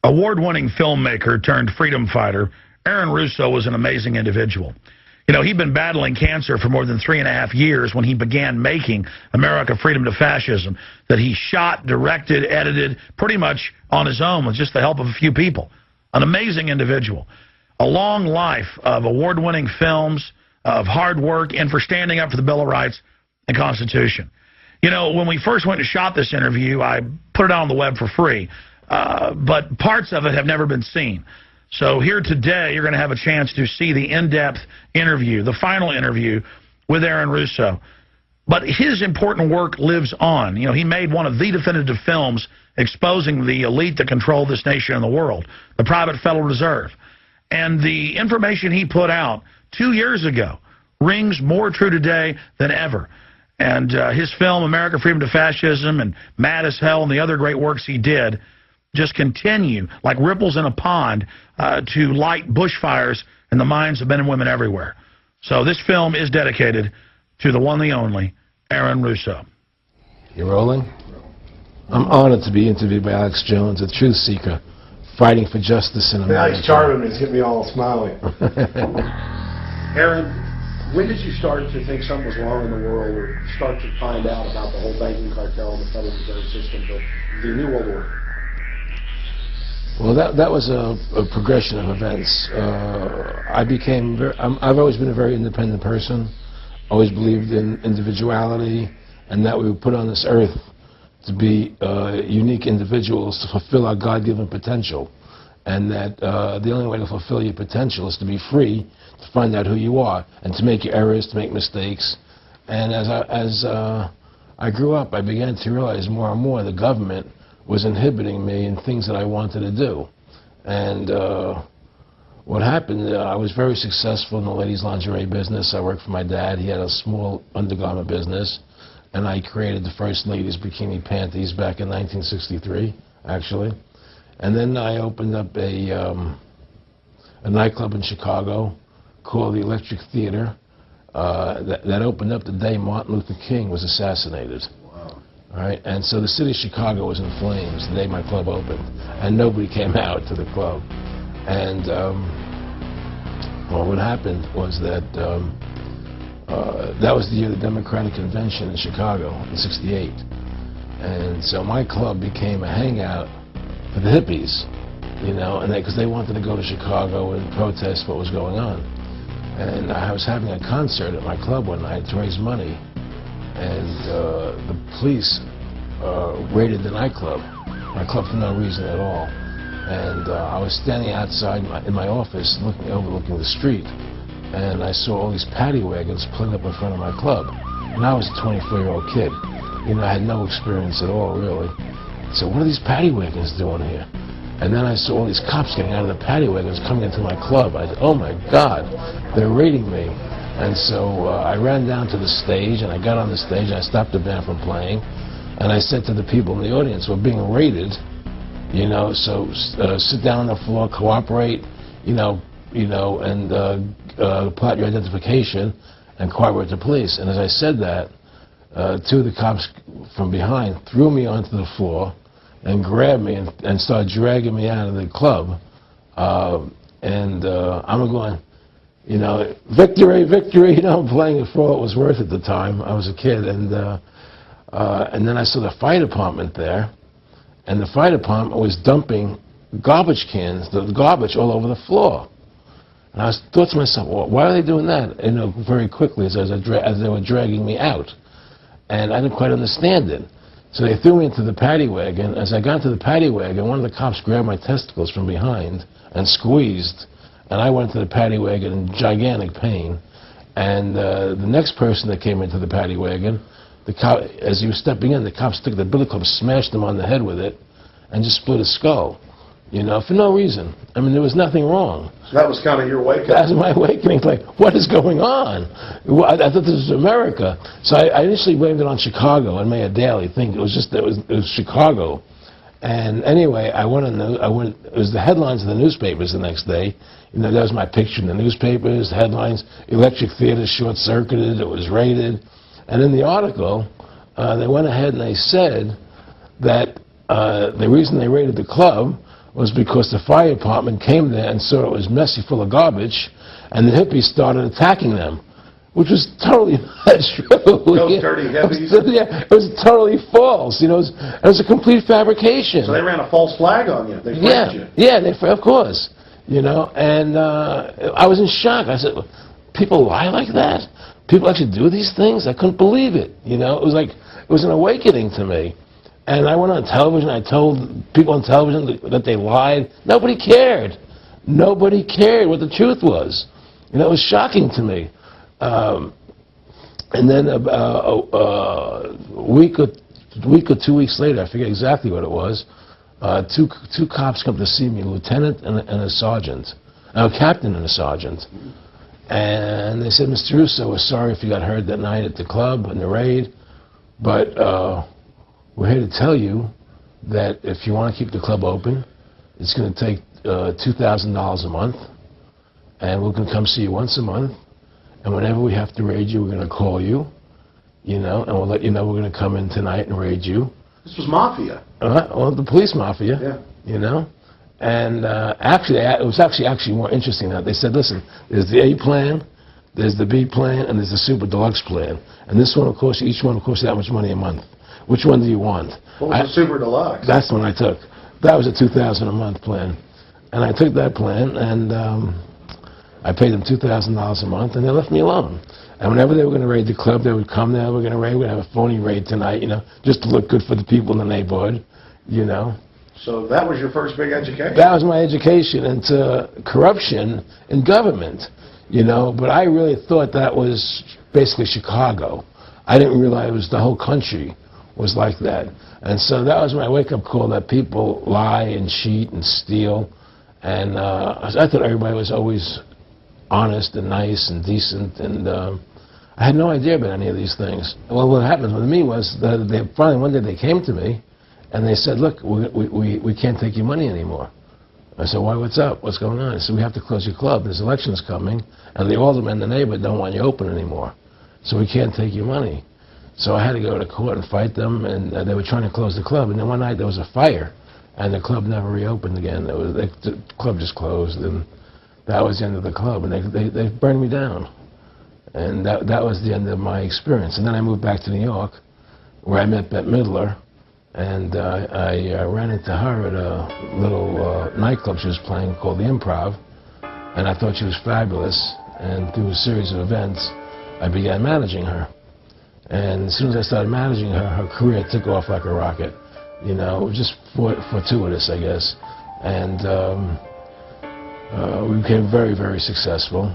Award-winning filmmaker turned freedom fighter, Aaron Russo was an amazing individual. You know, he'd been battling cancer for more than 3.5 years when he began making America, Freedom to Fascism, that he shot, directed, edited, pretty much on his own with just the help of a few people. An amazing individual. A long life of award-winning films, of hard work, and for standing up for the Bill of Rights and Constitution. You know, when we first went and shot this interview, I put it out on the web for free, but parts of it have never been seen. So here today, you're going to have a chance to see the in-depth interview, the final interview with Aaron Russo. But his important work lives on. You know, he made one of the definitive films exposing the elite that control this nation and the world, the private Federal Reserve. And the information he put out 2 years ago rings more true today than ever. And his film, America, Freedom to Fascism, and Mad as Hell, and the other great works he did, just continue like ripples in a pond to light bushfires in the minds of men and women everywhere. So this film is dedicated to the one, the only, Aaron Russo. You rolling? I'm honored to be interviewed by Alex Jones, a truth seeker, fighting for justice in America. Alex charming has hit me all smiling. Aaron, when did you start to think something was wrong in the world, or start to find out about the whole banking cartel and the Federal Reserve System, the New World Order? Well, that was a progression of events. I've always been a very independent person, always believed in individuality, and that we were put on this earth to be unique individuals to fulfill our God-given potential, and that the only way to fulfill your potential is to be free, to find out who you are, and to make your errors, to make mistakes. And as I grew up, I began to realize more and more the government was inhibiting me in things that I wanted to do. And what happened, I was very successful in the ladies' lingerie business. I worked for my dad. He had a small undergarment business, and I created the first ladies' bikini panties back in 1963, actually. And then I opened up a nightclub in Chicago called the Electric Theater that opened up the day Martin Luther King was assassinated. All right, and so the city of Chicago was in flames the day my club opened, and nobody came out to the club. And well, what happened was that that was the year of the Democratic Convention in Chicago in '68, and so my club became a hangout for the hippies, you know, and because they wanted to go to Chicago and protest what was going on. And I was having a concert at my club one night to raise money. And the police raided the nightclub, my club, for no reason at all. And I was standing outside in my office overlooking the street, and I saw all these paddy wagons pulling up in front of my club. And I was a 24-year-old kid. You know, I had no experience at all, really. So what are these paddy wagons doing here? And then I saw all these cops getting out of the paddy wagons coming into my club. I said, oh my God, they're raiding me. And so I ran down to the stage, and I got on the stage, and I stopped the band from playing, and I said to the people in the audience, we're being raided, you know, so sit down on the floor, cooperate, and plot your identification, and cooperate with the police. And as I said that, two of the cops from behind threw me onto the floor and grabbed me and started dragging me out of the club. I'm going, you know, victory, victory, you know, I'm playing it for all it was worth at the time. I was a kid, and then I saw the fire department there, and the fire department was dumping garbage cans, the garbage all over the floor. And I thought to myself, well, why are they doing that? You know, very quickly as they were dragging me out. And I didn't quite understand it. So they threw me into the paddy wagon. As I got into the paddy wagon, one of the cops grabbed my testicles from behind and squeezed. And I went to the paddy wagon in gigantic pain. And the next person that came into the paddy wagon, as he was stepping in, the cops took the billy club, smashed him on the head with it, and just split his skull. You know, for no reason. I mean, there was nothing wrong. So that was kind of your wake-up. That was my awakening. Like, what is going on? I thought this was America. So I initially blamed it on Chicago and made a daily thing. It was Chicago. And anyway, it was the headlines of the newspapers the next day. You know, that was my picture in the newspapers, the headlines, Electric Theater short-circuited, it was raided. And in the article, they went ahead and they said that the reason they raided the club was because the fire department came there and saw it was messy, full of garbage, and the hippies started attacking them, which was totally not true. Those dirty hippies? Yeah, it was totally false. You know, it was a complete fabrication. So they ran a false flag on you. They framed you. Yeah, of course. You know, and I was in shock. I said, people lie like that? People actually do these things? I couldn't believe it. You know, it was an awakening to me. And I went on television. I told people on television that they lied. Nobody cared. Nobody cared what the truth was. You know, it was shocking to me. And then a week or 2 weeks later, I forget exactly what it was, two cops come to see me, a lieutenant and a sergeant, a captain and a sergeant. And they said, Mr. Russo, we're sorry if you got hurt that night at the club in the raid, but we're here to tell you that if you want to keep the club open, it's going to take $2,000 a month, and we're going to come see you once a month, and whenever we have to raid you, we're going to call you, you know, and we'll let you know we're going to come in tonight and raid you. This was mafia. Well, the police mafia, yeah. You know. And actually, it was actually more interesting now. They said, listen, there's the A plan, there's the B plan, and there's the super deluxe plan. And this one, of course, each one, of course, that much money a month. Which one do you want? What was the super deluxe? That's the one I took. That was a $2,000 a month plan. And I took that plan, and I paid them $2,000 a month, and they left me alone. And whenever they were going to raid the club, they would come there, we're going to have a phony raid tonight, you know, just to look good for the people in the neighborhood, you know. So that was your first big education? That was my education into corruption in government, you know, but I really thought that was basically Chicago. I didn't realize it was the whole country was like that. And so that was my wake-up call, that people lie and cheat and steal. And I thought everybody was always honest and nice and decent, and I had no idea about any of these things. Well, what happened with me was that they finally one day they came to me and they said, look, we can't take your money anymore. I said, why, what's up? What's going on? They said, we have to close your club. There's elections coming, and the aldermen in the neighborhood don't want you open anymore. So we can't take your money. So I had to go to court and fight them, and they were trying to close the club. And then one night there was a fire, and the club never reopened again. The club just closed, and that was the end of the club. And they burned me down. And that was the end of my experience. And then I moved back to New York, where I met Bette Midler. And I ran into her at a little nightclub she was playing called the Improv, and I thought she was fabulous. And through a series of events, I began managing her. And as soon as I started managing her, her career took off like a rocket. You know, it was just fortuitous, I guess. And we became very, very successful.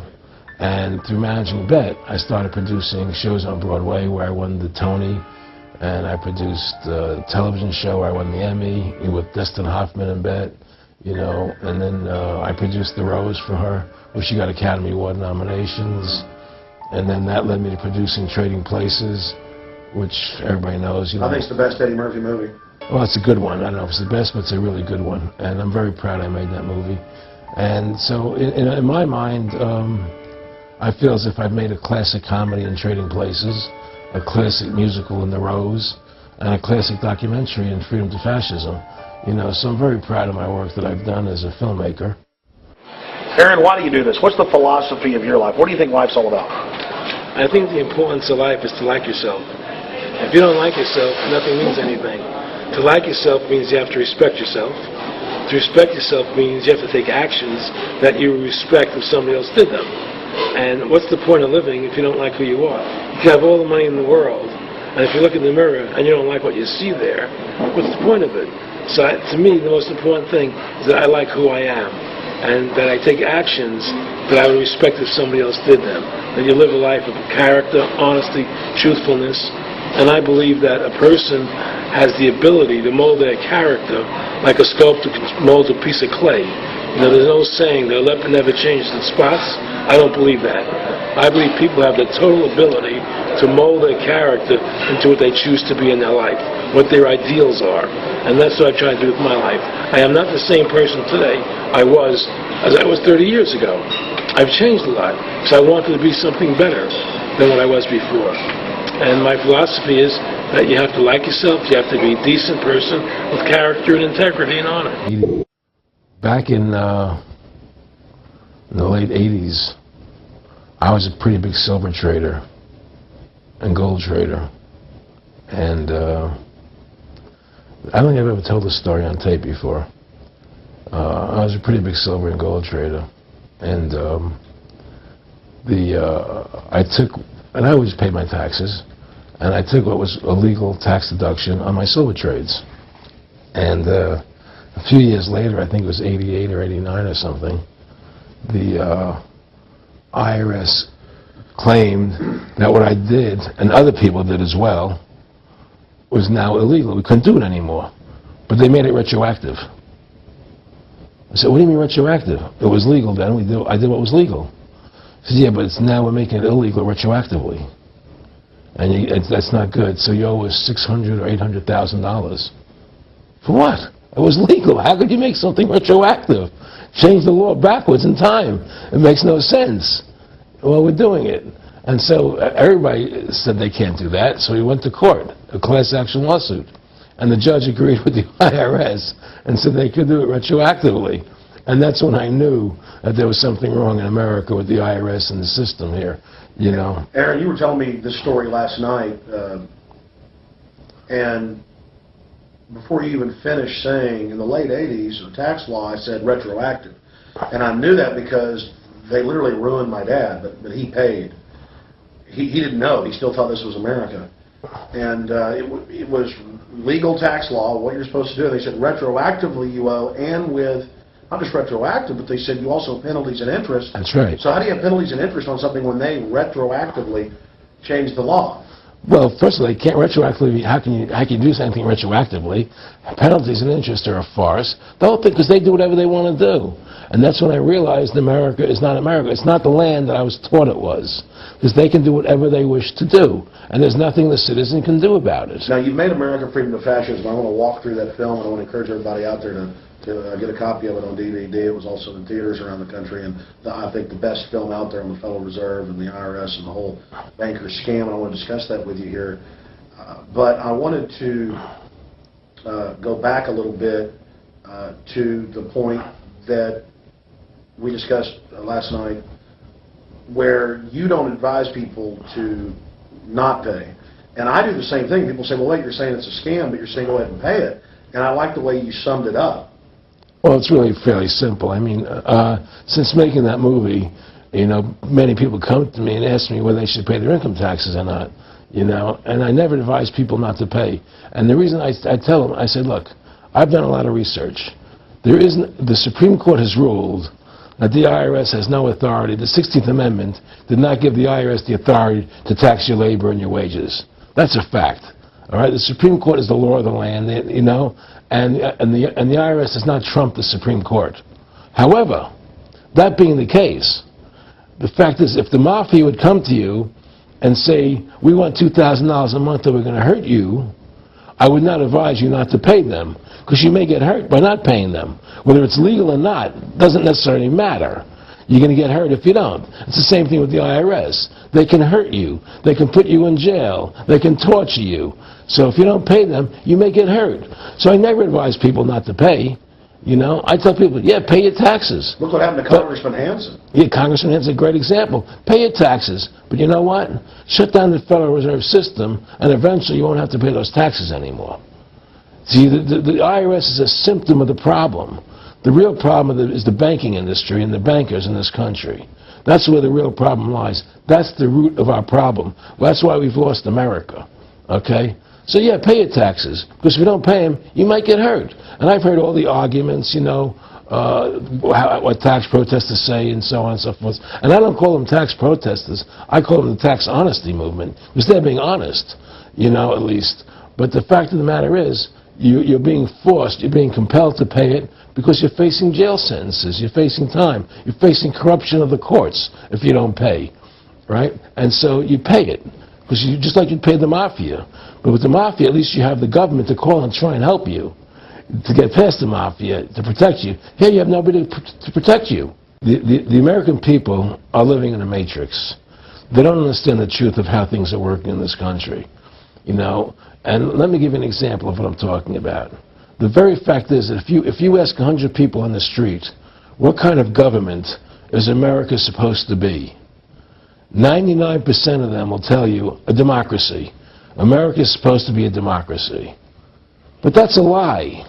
And through managing Bette, I started producing shows on Broadway where I won the Tony. And I produced a television show where I won the Emmy with Dustin Hoffman and Bette, you know. And then I produced The Rose for her, where she got Academy Award nominations. And then that led me to producing Trading Places, which everybody knows. You know. I think it's the best Eddie Murphy movie. Well, it's a good one. I don't know if it's the best, but it's a really good one. And I'm very proud I made that movie. And so in my mind, I feel as if I've made a classic comedy in Trading Places, a classic musical in The Rose, and a classic documentary in Freedom to Fascism. You know, so I'm very proud of my work that I've done as a filmmaker. Aaron, why do you do this? What's the philosophy of your life? What do you think life's all about? I think the importance of life is to like yourself. If you don't like yourself, nothing means anything. To like yourself means you have to respect yourself. To respect yourself means you have to take actions that you respect if somebody else did them. And what's the point of living if you don't like who you are? You can have all the money in the world, and if you look in the mirror and you don't like what you see there, what's the point of it? So to me, the most important thing is that I like who I am, and that I take actions that I would respect if somebody else did them. That you live a life of character, honesty, truthfulness, and I believe that a person has the ability to mold their character like a sculptor molds a piece of clay. You know, there's no saying the leopard never changes its spots. I don't believe that. I believe people have the total ability to mold their character into what they choose to be in their life, what their ideals are. And that's what I try to do with my life. I am not the same person today I was 30 years ago. I've changed a lot because I wanted to be something better than what I was before. And my philosophy is that you have to like yourself, you have to be a decent person with character and integrity and honor. back in the late 80s, I was a pretty big silver trader and gold trader. And I don't think I've ever told this story on tape before. I was a pretty big silver and gold trader. And I always paid my taxes. And I took what was a legal tax deduction on my silver trades. And a few years later, I think it was 88 or 89 or something, the IRS claimed that what I did, and other people did as well, was now illegal. We couldn't do it anymore. But they made it retroactive. I said, what do you mean retroactive? It was legal then. I did what was legal. He said, yeah, but now we're making it illegal retroactively. And that's not good. So you owe us $600,000 or $800,000. For what? It was legal. How could you make something retroactive? Change the law backwards in time. It makes no sense. Well, we're doing it. And so everybody said they can't do that. So we went to court, a class action lawsuit. And the judge agreed with the IRS and said they could do it retroactively. And that's when I knew that there was something wrong in America with the IRS and the system here. You know. Aaron, you were telling me this story last night, and before you even finished saying, in the late 80s, the tax law, I said retroactive. And I knew that because they literally ruined my dad, but he paid. He didn't know. He still thought this was America. And it was legal tax law, what you're supposed to do. They said retroactively you owe, and with not just retroactive, but they said you also have penalties and interest. That's right. So how do you have penalties and interest on something when they retroactively changed the law? Well, first of all, they can't retroactively. How can you do something retroactively? Penalties and interest are a farce. The whole thing, because they do whatever they want to do. And that's when I realized America is not America. It's not the land that I was taught it was. Because they can do whatever they wish to do. And there's nothing the citizen can do about it. Now, you've made America Freedom to Fascism. I want to walk through that film, and I want to encourage everybody out there to get a copy of it on DVD. It was also in theaters around the country, and I think the best film out there on the Federal Reserve and the IRS and the whole banker scam, and I want to discuss that with you here. But I wanted to go back a little bit to the point that we discussed last night, where you don't advise people to not pay. And I do the same thing. People say, well, wait, you're saying it's a scam, but you're saying go ahead and pay it. And I like the way you summed it up. Well, it's really fairly simple. I mean, since making that movie, you know, many people come to me and ask me whether they should pay their income taxes or not, you know, and I never advise people not to pay. And the reason I tell them, I said, look, I've done a lot of research. The Supreme Court has ruled that the IRS has no authority. The 16th Amendment did not give the IRS the authority to tax your labor and your wages. That's a fact. All right, the Supreme Court is the law of the land, you know, and the IRS does not trump the Supreme Court. However, that being the case, the fact is, if the mafia would come to you and say, we want $2,000 a month or we're going to hurt you, I would not advise you not to pay them, because you may get hurt by not paying them. Whether it's legal or not doesn't necessarily matter. You're going to get hurt if you don't. It's the same thing with the IRS. They can hurt you. They can put you in jail. They can torture you. So if you don't pay them, you may get hurt. So I never advise people not to pay. You know, I tell people, yeah, pay your taxes. Look what happened to Congressman Hansen. Yeah, Congressman Hansen's a great example. Pay your taxes. But you know what? Shut down the Federal Reserve System, and eventually you won't have to pay those taxes anymore. See, the IRS is a symptom of the problem. The real problem is the banking industry and the bankers in this country. That's where the real problem lies. That's the root of our problem. Well, that's why we've lost America. Okay? So yeah, pay your taxes, because if you don't pay them, you might get hurt. And I've heard all the arguments, you know, what tax protesters say and so on and so forth. And I don't call them tax protesters. I call them the tax honesty movement, because they're being honest, you know, at least. But the fact of the matter is, you're being forced, you're being compelled to pay it, because you're facing jail sentences, you're facing time, you're facing corruption of the courts if you don't pay, right? And so you pay it, because you just like you'd pay the mafia. But with the mafia, at least you have the government to call and try and help you to get past the mafia, to protect you. Here you have nobody to protect you. The American people are living in a matrix. They don't understand the truth of how things are working in this country, you know. And let me give you an example of what I'm talking about. The very fact is that if you ask 100 people on the street, what kind of government is America supposed to be? 99% of them will tell you a democracy. America is supposed to be a democracy. But that's a lie.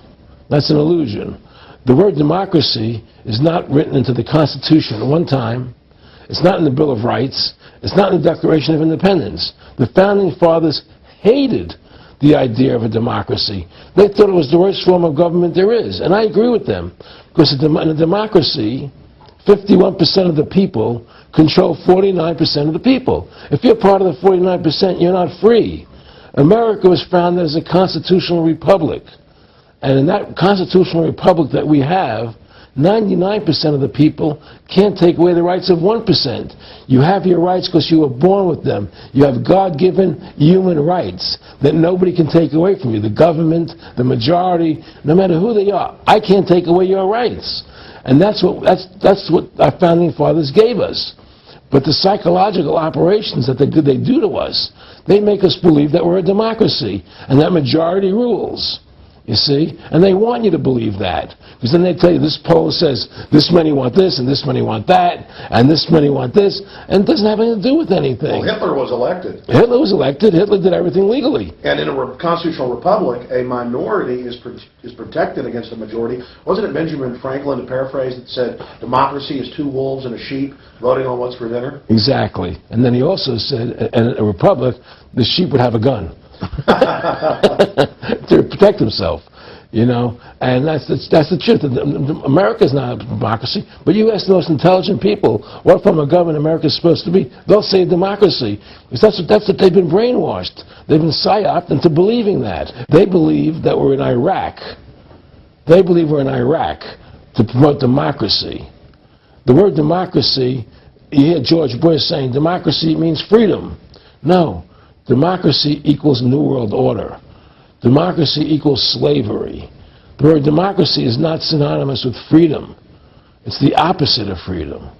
That's an illusion. The word democracy is not written into the Constitution at one time. It's not in the Bill of Rights. It's not in the Declaration of Independence. The Founding Fathers hated the idea of a democracy. They thought it was the worst form of government there is. And I agree with them. Because in a democracy, 51% of the people control 49% of the people. If you're part of the 49%, you're not free. America was founded as a constitutional republic. And in that constitutional republic that we have, 99% of the people can't take away the rights of 1%. You have your rights because you were born with them. You have God-given human rights that nobody can take away from you. The government, the majority, no matter who they are, I can't take away your rights. And that's what our founding fathers gave us. But the psychological operations that they do to us, they make us believe that we're a democracy and that majority rules. You see? And they want you to believe that. Because then they tell you this poll says this many want this and this many want that and this many want this, and it doesn't have anything to do with anything. Well, Hitler was elected. Hitler was elected. Hitler did everything legally. And in a constitutional republic, a minority is protected against a majority. Wasn't it Benjamin Franklin, to paraphrase, that said democracy is two wolves and a sheep voting on what's for dinner? Exactly. And then he also said in a republic, the sheep would have a gun. To protect himself, you know, and that's the truth. America's not a democracy, but you ask the most intelligent people what form of government America is supposed to be, they'll say democracy, because that's what they've been brainwashed. They've been psyoped into believing that. They believe that we're in Iraq. They believe we're in Iraq to promote democracy. The word democracy, you hear George Bush saying democracy means freedom. No. Democracy equals New World Order. Democracy equals slavery. The word democracy is not synonymous with freedom. It's the opposite of freedom.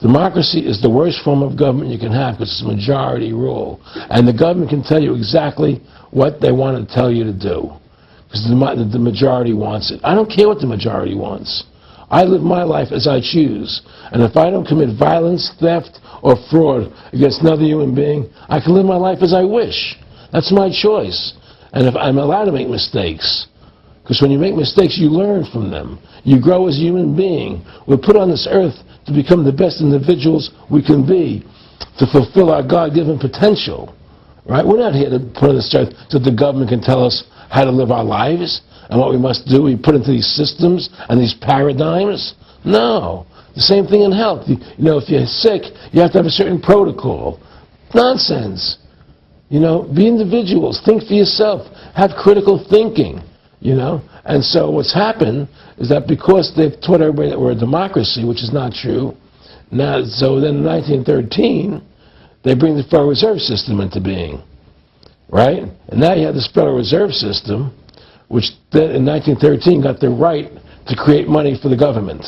Democracy is the worst form of government you can have because it's majority rule. And the government can tell you exactly what they want to tell you to do. Because the majority wants it. I don't care what the majority wants. I live my life as I choose. And if I don't commit violence, theft, or fraud against another human being, I can live my life as I wish. That's my choice. And if I'm allowed to make mistakes, because when you make mistakes, you learn from them. You grow as a human being. We're put on this earth to become the best individuals we can be, to fulfill our God-given potential. Right? We're not here to put on this earth so the government can tell us how to live our lives and what we must do. We put into these systems and these paradigms. No. The same thing in health. You know, if you're sick, you have to have a certain protocol. Nonsense. You know, be individuals. Think for yourself. Have critical thinking. You know. And so what's happened is that because they've taught everybody that we're a democracy, which is not true, now, so then in 1913, they bring the Federal Reserve System into being. Right? And now you have this Federal Reserve System, which then in 1913 got the right to create money for the government.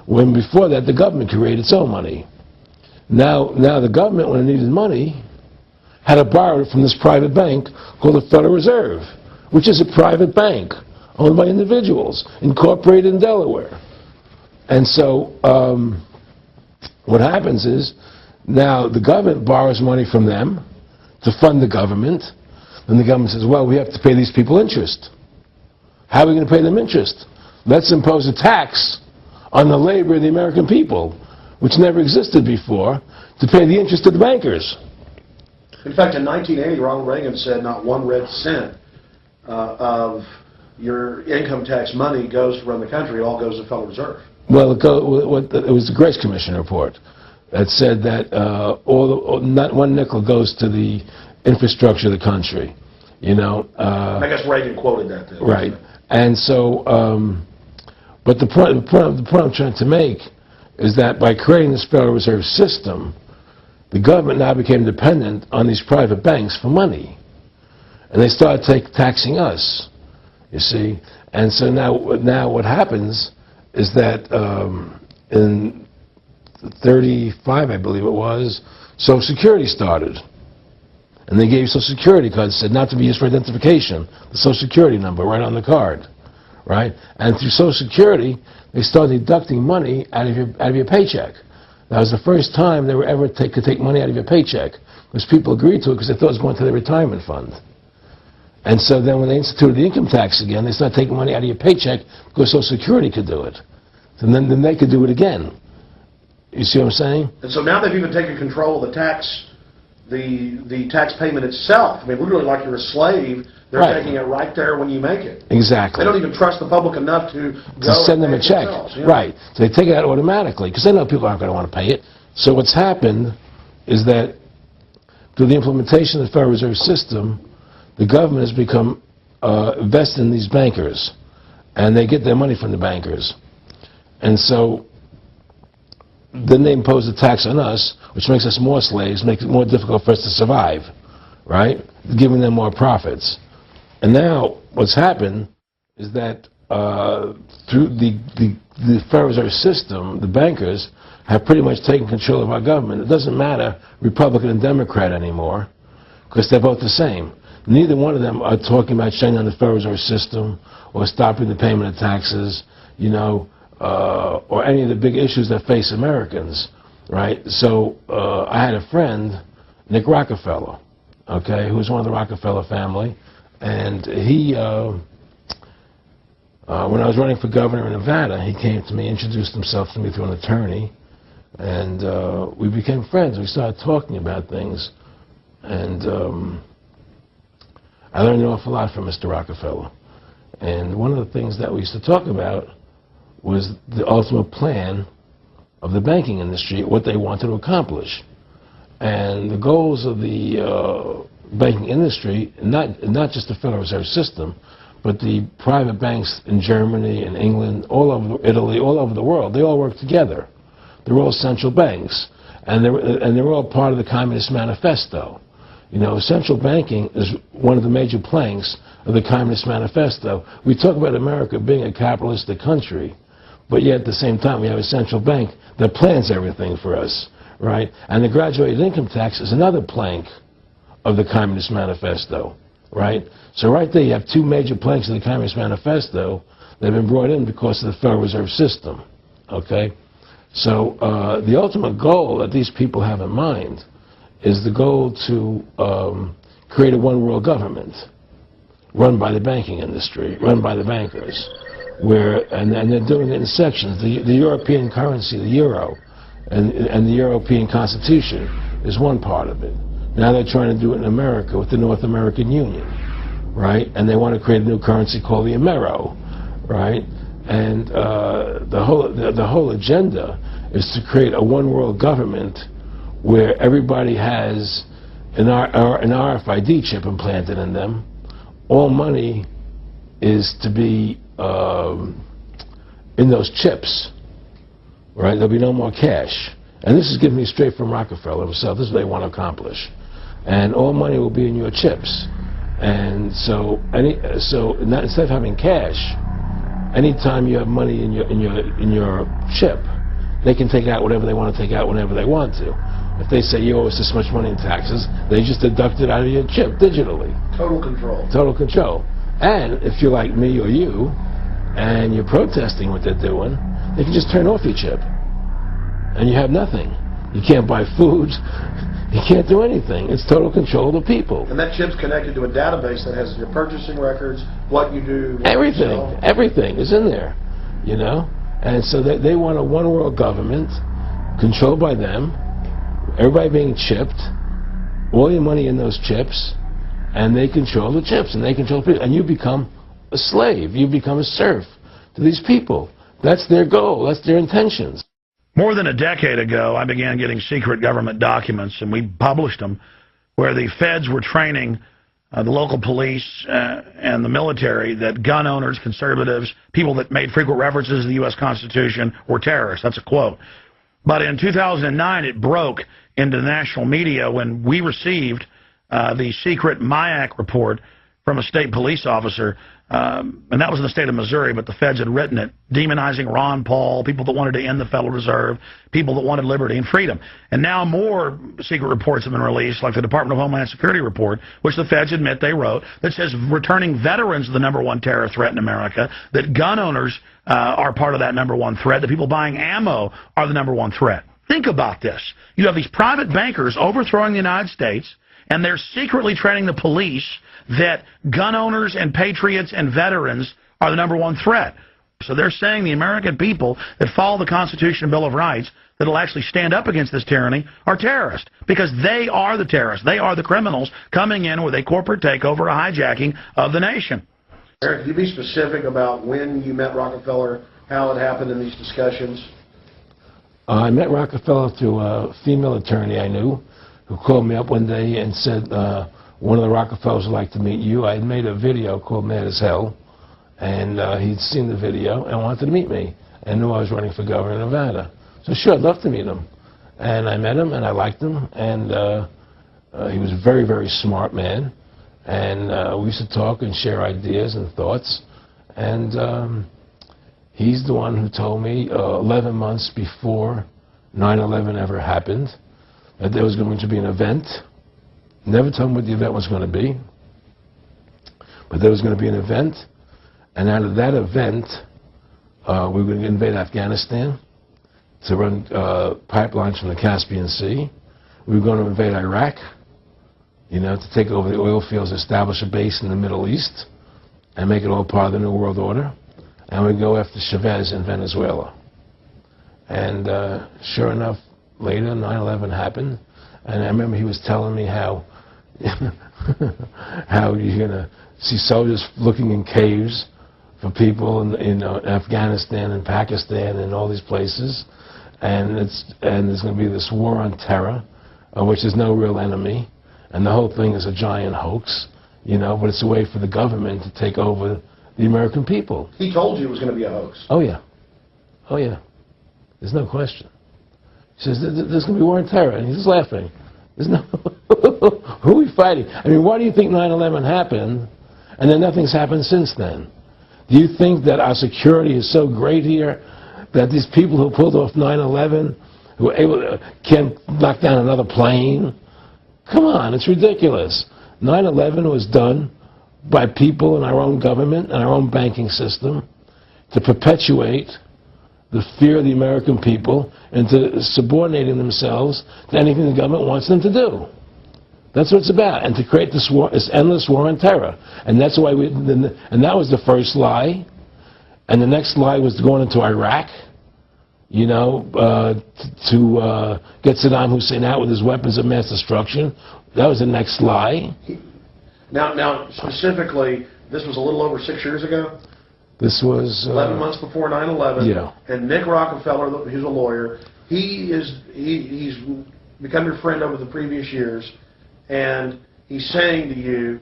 When before that, the government created its own money. Now the government, when it needed money, had to borrow it from this private bank called the Federal Reserve, which is a private bank owned by individuals, incorporated in Delaware. And so what happens is, now the government borrows money from them to fund the government, and the government says, well, we have to pay these people interest. How are we going to pay them interest? Let's impose a tax on the labor of the American people, which never existed before, to pay the interest of the bankers. In fact, in 1980, Ronald Reagan said not one red cent of your income tax money goes to run the country. It all goes to the Federal Reserve. Well, it was the Grace Commission report that said that not one nickel goes to the infrastructure of the country. You know. I guess Reagan quoted that. Then. Right. And so, but the point I'm trying to make is that by creating this Federal Reserve System, the government now became dependent on these private banks for money. And they started taxing us, you see. And so now what happens is that in 1935, I believe it was, Social Security started. And they gave Social Security cards, said not to be used for identification, the Social Security number right on the card. right? And through Social Security, they started deducting money out of your paycheck. That was the first time they were ever could take money out of your paycheck, because people agreed to it because they thought it was going to their retirement fund. And so then when they instituted the income tax again, they started taking money out of your paycheck because Social Security could do it. And then they could do it again. You see what I'm saying? And so now they've even taken control of the tax payment itself. I mean, literally like you're a slave. They're taking it right there when you make it. Exactly. They don't even trust the public enough to send them a check. Right. So they take it out automatically because they know people aren't going to want to pay it. So what's happened is that through the implementation of the Federal Reserve System, the government has become vested in these bankers, and they get their money from the bankers. And so then they impose a tax on us, which makes us more slaves, makes it more difficult for us to survive, right? Giving them more profits. And now what's happened is that through the Federal Reserve System, the bankers have pretty much taken control of our government. It doesn't matter Republican and Democrat anymore, because they're both the same. Neither one of them are talking about shutting down the Federal Reserve System or stopping the payment of taxes, you know, or any of the big issues that face Americans, right? So I had a friend, Nick Rockefeller, okay, who was one of the Rockefeller family, and he, when I was running for governor in Nevada, he came to me, introduced himself to me through an attorney, and we became friends. We started talking about things, and I learned an awful lot from Mr. Rockefeller. And one of the things that we used to talk about was the ultimate plan of the banking industry, what they wanted to accomplish. And the goals of the banking industry, not just the Federal Reserve System, but the private banks in Germany and England, all over Italy, all over the world, they all work together. They're all central banks, and they're all part of the Communist Manifesto. You know, central banking is one of the major planks of the Communist Manifesto. We talk about America being a capitalistic country, but yet at the same time we have a central bank that plans everything for us, right? And the graduated income tax is another plank of the Communist Manifesto, right? So right there you have two major planks of the Communist Manifesto that have been brought in because of the Federal Reserve System, okay? So the ultimate goal that these people have in mind is the goal to create a one-world government run by the banking industry, run by the bankers, and they're doing it in sections. The European currency, the euro, and the European Constitution is one part of it. Now they're trying to do it in America with the North American Union, right? And they want to create a new currency called the Amero, right? And the whole agenda is to create a one-world government where everybody has an RFID chip implanted in them. All money is to be in those chips, right? There'll be no more cash. And this is given me straight from Rockefeller himself. This is what they want to accomplish. And all money will be in your chips. And so instead of having cash, anytime you have money in your chip, they can take out whatever they want to take out whenever they want to. If they say you owe us this much money in taxes, they just deduct it out of your chip digitally. Total control. Total control. And if you're like me or you, and you're protesting what they're doing, they can just turn off your chip. And you have nothing. You can't buy food. You can't do anything. It's total control of the people. And that chip's connected to a database that has your purchasing records, what you do, what everything. You sell. Everything is in there, you know? And so they want a one-world government controlled by them, everybody being chipped, all your money in those chips, and they control the chips, and they control people. And you become a slave. You become a serf to these people. That's their goal. That's their intentions. More than a decade ago, I began getting secret government documents, and we published them, where the feds were training the local police and the military that gun owners, conservatives, people that made frequent references to the U.S. Constitution were terrorists. That's a quote. But in 2009, it broke into the national media when we received the secret MIAC report from a state police officer and that was in the state of Missouri, but the feds had written it, demonizing Ron Paul, people that wanted to end the Federal Reserve, people that wanted liberty and freedom. And now more secret reports have been released, like the Department of Homeland Security report, which the feds admit they wrote, that says returning veterans are the #1 terror threat in America, that gun owners are part of that #1 threat, that people buying ammo are the #1 threat. Think about this. You have these private bankers overthrowing the United States, and they're secretly training the police that gun owners and patriots and veterans are the #1 threat. So they're saying the American people that follow the Constitution and Bill of Rights that will actually stand up against this tyranny are terrorists, because they are the terrorists. They are the criminals coming in with a corporate takeover, a hijacking of the nation. Aaron, can you be specific about when you met Rockefeller, how it happened in these discussions? I met Rockefeller through a female attorney I knew who called me up one day and said, one of the Rockefellers would like to meet you. I had made a video called Mad as Hell, and he'd seen the video and wanted to meet me and knew I was running for governor of Nevada. So sure, I'd love to meet him. And I met him, and I liked him, and he was a very, very smart man. And we used to talk and share ideas and thoughts. And he's the one who told me 11 months before 9/11 ever happened that there was going to be an event. Never told me what the event was going to be, but there was going to be an event, and out of that event, we were going to invade Afghanistan to run pipelines from the Caspian Sea. We were going to invade Iraq, you know, to take over the oil fields, establish a base in the Middle East, and make it all part of the New World Order. And we'd go after Chavez in Venezuela. And sure enough, later, 9/11 happened, and I remember he was telling me how how you're going to see soldiers looking in caves for people in Afghanistan and Pakistan and all these places, and there's going to be this war on terror, which is no real enemy, and the whole thing is a giant hoax, you know, but it's a way for the government to take over the American people. He told you it was going to be a hoax. Oh yeah, oh yeah, there's no question. He says there's going to be war on terror, and he's just laughing. There's no who are we fighting? I mean, why do you think 9/11 happened, and then nothing's happened since then? Do you think that our security is so great here that these people who pulled off 9/11, who were able to, can't knock down another plane? Come on, it's ridiculous. 9/11 was done by people in our own government and our own banking system to perpetuate the fear of the American people into subordinating themselves to anything the government wants them to do. That's what it's about, and to create this war, this endless war on terror. And that's why and that was the first lie. And the next lie was going into Iraq, you know, to get Saddam Hussein out with his weapons of mass destruction. That was the next lie. Now, specifically, this was a little over 6 years ago? This was 11 months before 9/11. Yeah. And Nick Rockefeller, who's a lawyer, he's become your friend over the previous years, and he's saying to you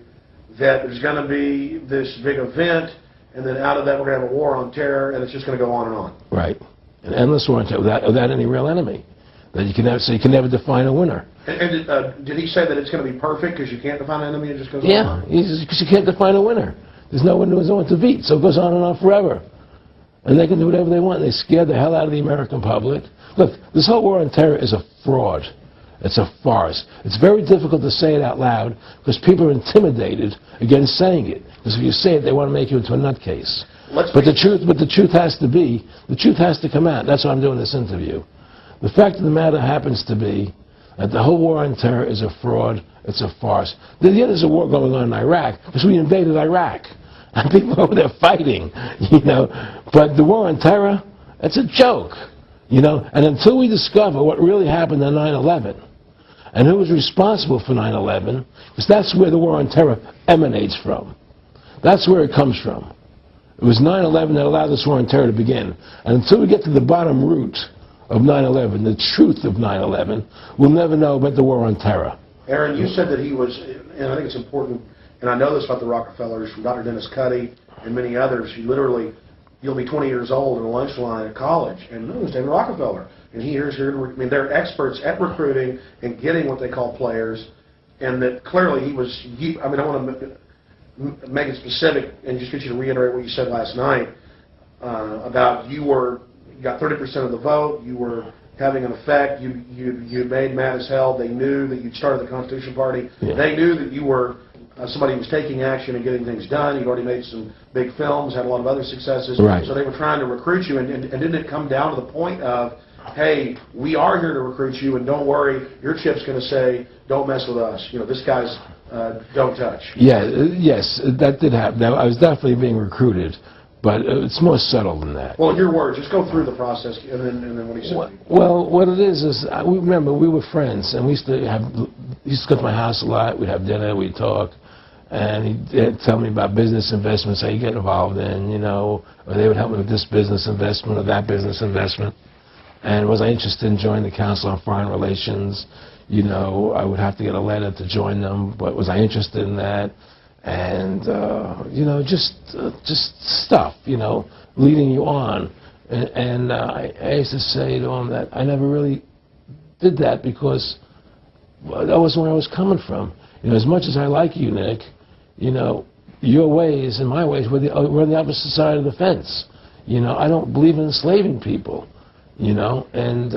that there's going to be this big event, and then out of that we're going to have a war on terror, and it's just going to go on and on. Right. An endless war on terror without any real enemy. That you can never, so you can never define a winner. And did he say that it's going to be perfect because you can't define an enemy, it just goes on? Yeah, because you can't define a winner. There's no one to beat, so it goes on and on forever. And they can do whatever they want. They scare the hell out of the American public. Look, this whole war on terror is a fraud. It's a farce. It's very difficult to say it out loud because people are intimidated against saying it. Because if you say it, they want to make you into a nutcase. But the truth has to be, the truth has to come out. That's why I'm doing this interview. The fact of the matter happens to be that the whole war on terror is a fraud. It's a farce. Yeah, there's a war going on in Iraq because we invaded Iraq. And people over there fighting, you know. But the war on terror, it's a joke, you know. And until we discover what really happened on 9/11 and who was responsible for 9/11, because that's where the war on terror emanates from. That's where it comes from. It was 9/11 that allowed this war on terror to begin. And until we get to the bottom root of 9/11, the truth of 9/11, we'll never know about the war on terror. Aaron, you said that he was, and I think it's important, and I know this about the Rockefellers from Dr. Dennis Cuddy and many others. You'll be 20 years old in a lunch line at college, and no, it's David Rockefeller. And here's here. I mean, they're experts at recruiting and getting what they call players, and that clearly he was. I mean, make it specific and just get you to reiterate what you said last night about you got 30% of the vote, you were having an effect, you made mad as hell, they knew that you'd started the Constitution Party, they knew that you were somebody who was taking action and getting things done, you'd already made some big films, had a lot of other successes, so they were trying to recruit you, and didn't it come down to the point of, hey, we are here to recruit you, and don't worry, your chip's going to say, don't mess with us, you know, this guy's don't touch. Yeah, yes, that did happen. Now, I was definitely being recruited, but it's more subtle than that. Well, in your words, just go through the process, and then what he said. Well, what it is remember, we were friends, and we used to go to my house a lot, we'd have dinner, we'd talk, and he'd tell me about business investments that you get involved in, you know, or they would help me with this business investment or that business investment. And was I interested in joining the Council on Foreign Relations? You know, I would have to get a letter to join them, but was I interested in that? And, you know, just stuff, you know, leading you on. And I used to say to him that I never really did that because that wasn't where I was coming from. You know, as much as I like you, Nick, you know, your ways and my ways, we're on the opposite side of the fence. You know, I don't believe in enslaving people, you know, and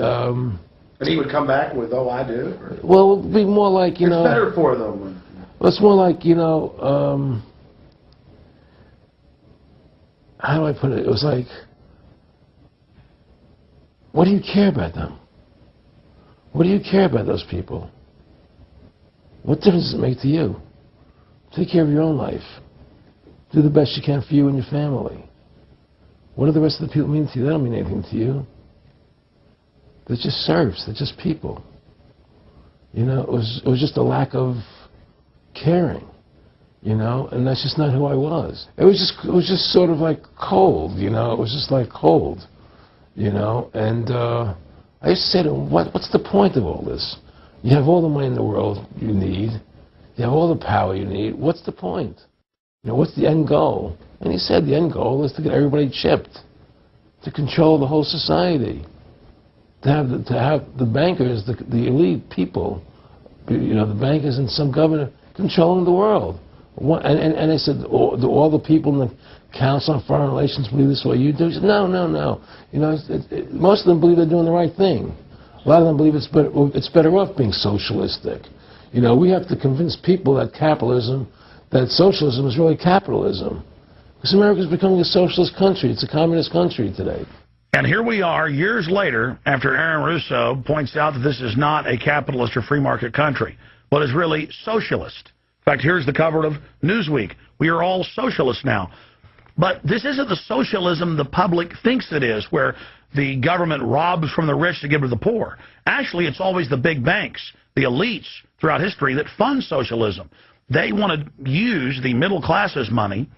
he would come back with, oh, I do? Or? Well, it would be more like, you know... It's better for them. Well, it's more like, you know, how do I put it? It was like, what do you care about them? What do you care about those people? What difference does it make to you? Take care of your own life. Do the best you can for you and your family. What do the rest of the people mean to you? They don't mean anything to you. They're just serfs. They're just people. You know, it was just a lack of caring, you know, and that's just not who I was. It was just sort of like cold, you know. It was just like cold, you know. And I used to say to him, what's the point of all this? You have all the money in the world you need. You have all the power you need. What's the point? You know, what's the end goal? And he said the end goal is to get everybody chipped, to control the whole society, to have the bankers, the elite people, you know, the bankers and some governor controlling the world. And I said, do all the people in the Council on Foreign Relations believe this way you do? He said, no. You know, most of them believe they're doing the right thing. A lot of them believe it's better off being socialistic. You know, we have to convince people that that socialism is really capitalism. Because America is becoming a socialist country. It's a communist country today. And here we are years later after Aaron Russo points out that this is not a capitalist or free market country, but is really socialist. In fact, here's the cover of Newsweek. We are all socialists now. But this isn't the socialism the public thinks it is, where the government robs from the rich to give to the poor. Actually, it's always the big banks, the elites throughout history that fund socialism. They want to use the middle class's money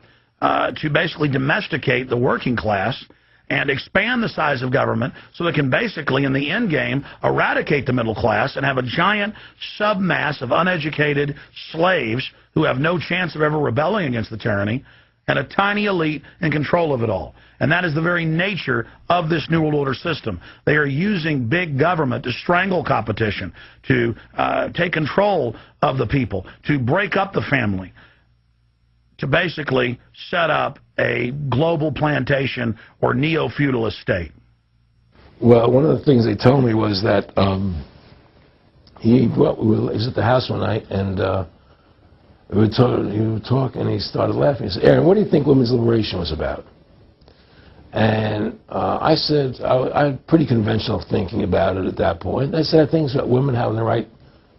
to basically domesticate the working class and expand the size of government so they can basically, in the end game, eradicate the middle class and have a giant submass of uneducated slaves who have no chance of ever rebelling against the tyranny, and a tiny elite in control of it all. And that is the very nature of this New World Order system. They are using big government to strangle competition, to take control of the people, to break up the family, to basically set up a global plantation or neo-feudalist state. Well, one of the things they told me was that he was at the house one night, and he would talk, and he started laughing. He said, Aaron, what do you think women's liberation was about? And I said, I had pretty conventional thinking about it at that point. I said, I think it's about women having the right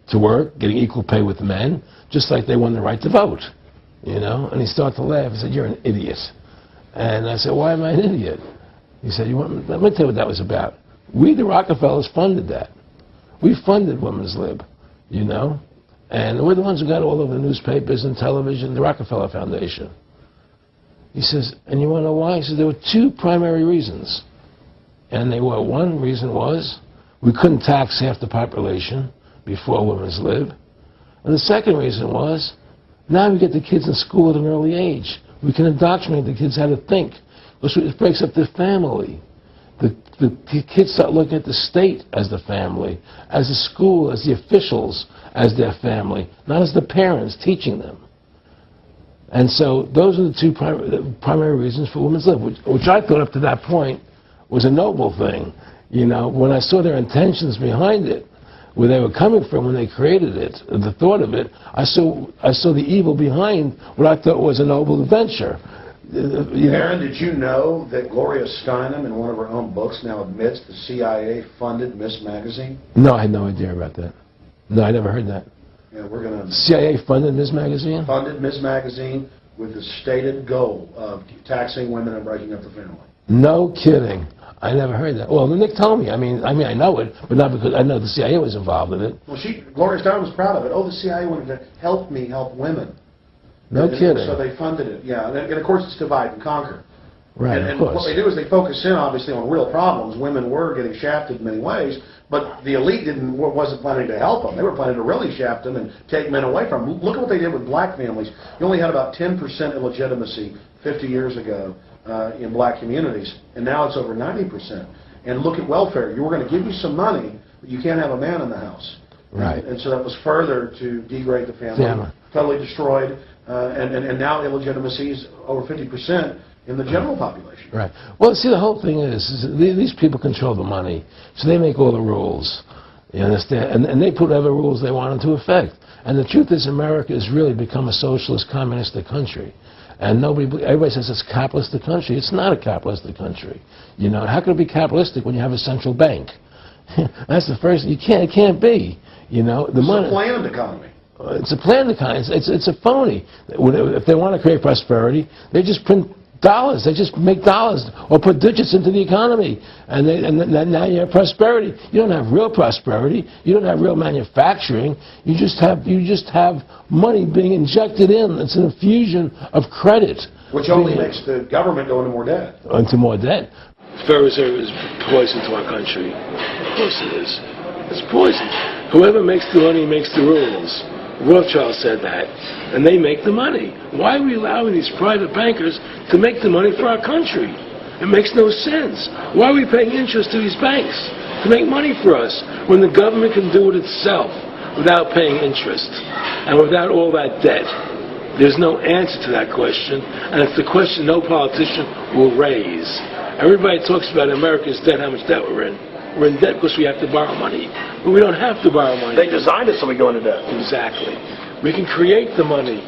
to work, getting equal pay with men, just like they won the right to vote. You know, and he started to laugh. He said, you're an idiot. And I said, why am I an idiot? He said, let me tell you what that was about. We, the Rockefellers, funded that. We funded women's lib, you know. And we're the ones who got all over the newspapers and television, the Rockefeller Foundation. He says, and you want to know why? He says, there were two primary reasons. And they were, one reason was we couldn't tax half the population before women's lib. And the second reason was, now we get the kids in school at an early age. We can indoctrinate the kids how to think. It breaks up their family. The kids start looking at the state as the family, as the school, as the officials, as their family, not as the parents teaching them. And so those are the two primary reasons for women's lib, which I thought up to that point was a noble thing. You know, when I saw their intentions behind it, where they were coming from when they created it, the thought of it, I saw the evil behind what I thought was a noble venture. Aaron, did you know that Gloria Steinem, in one of her own books, now admits the CIA funded Miss Magazine? No, I had no idea about that. No, I never heard that. Yeah, we're going to... CIA funded Miss Magazine? Funded Miss Magazine with the stated goal of taxing women and breaking up the family. No kidding. I never heard that. Well, Nick told me. I mean, I know it, but not because I know the CIA was involved in it. Well, Gloria Steinem was proud of it. Oh, the CIA wanted to help me help women. No kidding. So they funded it, yeah. And of course, it's divide and conquer. Right, and of course. What they do is they focus in, obviously, on real problems. Women were getting shafted in many ways, but the elite wasn't planning to help them. They were planning to really shaft them and take men away from them. Look at what they did with black families. You only had about 10% illegitimacy 50 years ago in black communities, and now it's over 90%. And look at welfare. You were going to give you some money, but you can't have a man in the house. Right. And so that was further to degrade the family. Totally destroyed. And now illegitimacy is over 50% in the general population. Right. Well, see, the whole thing is these people control the money, so they make all the rules. You understand? And they put whatever rules they want into effect. And the truth is, America has really become a socialist, communistic country. And everybody says it's a capitalistic country. It's not a capitalistic country. You know, how can it be capitalistic when you have a central bank? That's the first. It can't be. You know, the money. It's a planned economy. It's a planned economy. It's a phony. If they want to create prosperity, they just print dollars. They just make dollars or put digits into the economy, and now you have prosperity. You don't have real prosperity. You don't have real manufacturing. You just have money being injected in. It's an infusion of credit, which only makes the government go into more debt. Into more debt. The Federal Reserve is poison to our country. Of course it is. It's poison. Whoever makes the money makes the rules. Rothschild said that, and they make the money. Why are we allowing these private bankers to make the money for our country? It makes no sense. Why are we paying interest to these banks to make money for us when the government can do it itself without paying interest and without all that debt? There's no answer to that question, and it's the question no politician will raise. Everybody talks about America's debt, how much debt we're in. We're in debt because we have to borrow money. But we don't have to borrow money. They designed it so we go into debt. Exactly. We can create the money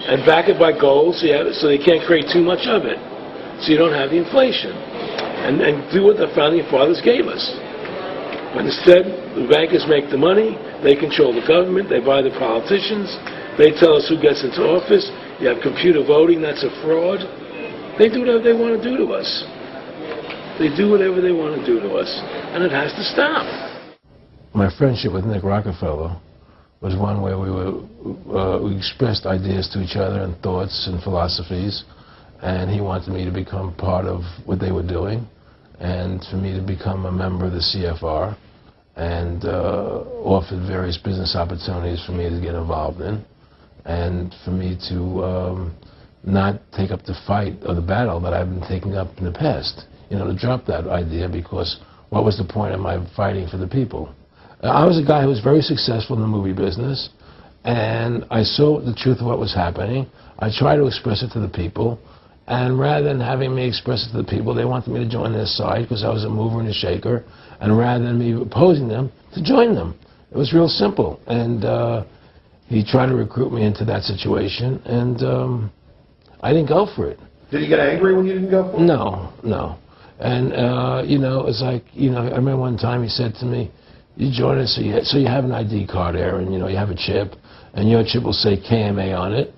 and back it by gold so they can't create too much of it. So you don't have the inflation. And do what the founding fathers gave us. But instead, the bankers make the money, they control the government, they buy the politicians, they tell us who gets into office. You have computer voting, that's a fraud. They do whatever they want to do to us. They do whatever they want to do to us, and it has to stop. My friendship with Nick Rockefeller was one where we expressed ideas to each other and thoughts and philosophies, and he wanted me to become part of what they were doing, and for me to become a member of the CFR, and offered various business opportunities for me to get involved in, and for me to not take up the fight or the battle that I've been taking up in the past. You know, to drop that idea, because what was the point of my fighting for the people? I was a guy who was very successful in the movie business, and I saw the truth of what was happening. I tried to express it to the people, and rather than having me express it to the people, they wanted me to join their side because I was a mover and a shaker, and rather than me opposing them, to join them. It was real simple, and he tried to recruit me into that situation, and I didn't go for it. Did he get angry when you didn't go for it? No, no. And, you know, it's like, you know, I remember one time he said to me, you join us, so you have an ID card, Aaron, you know, you have a chip, and your chip will say KMA on it.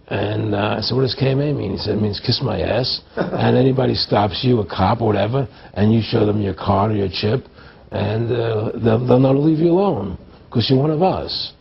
And I said, what does KMA mean? He said, it means kiss my ass. And anybody stops you, a cop or whatever, and you show them your card or your chip, and they'll not leave you alone, because you're one of us.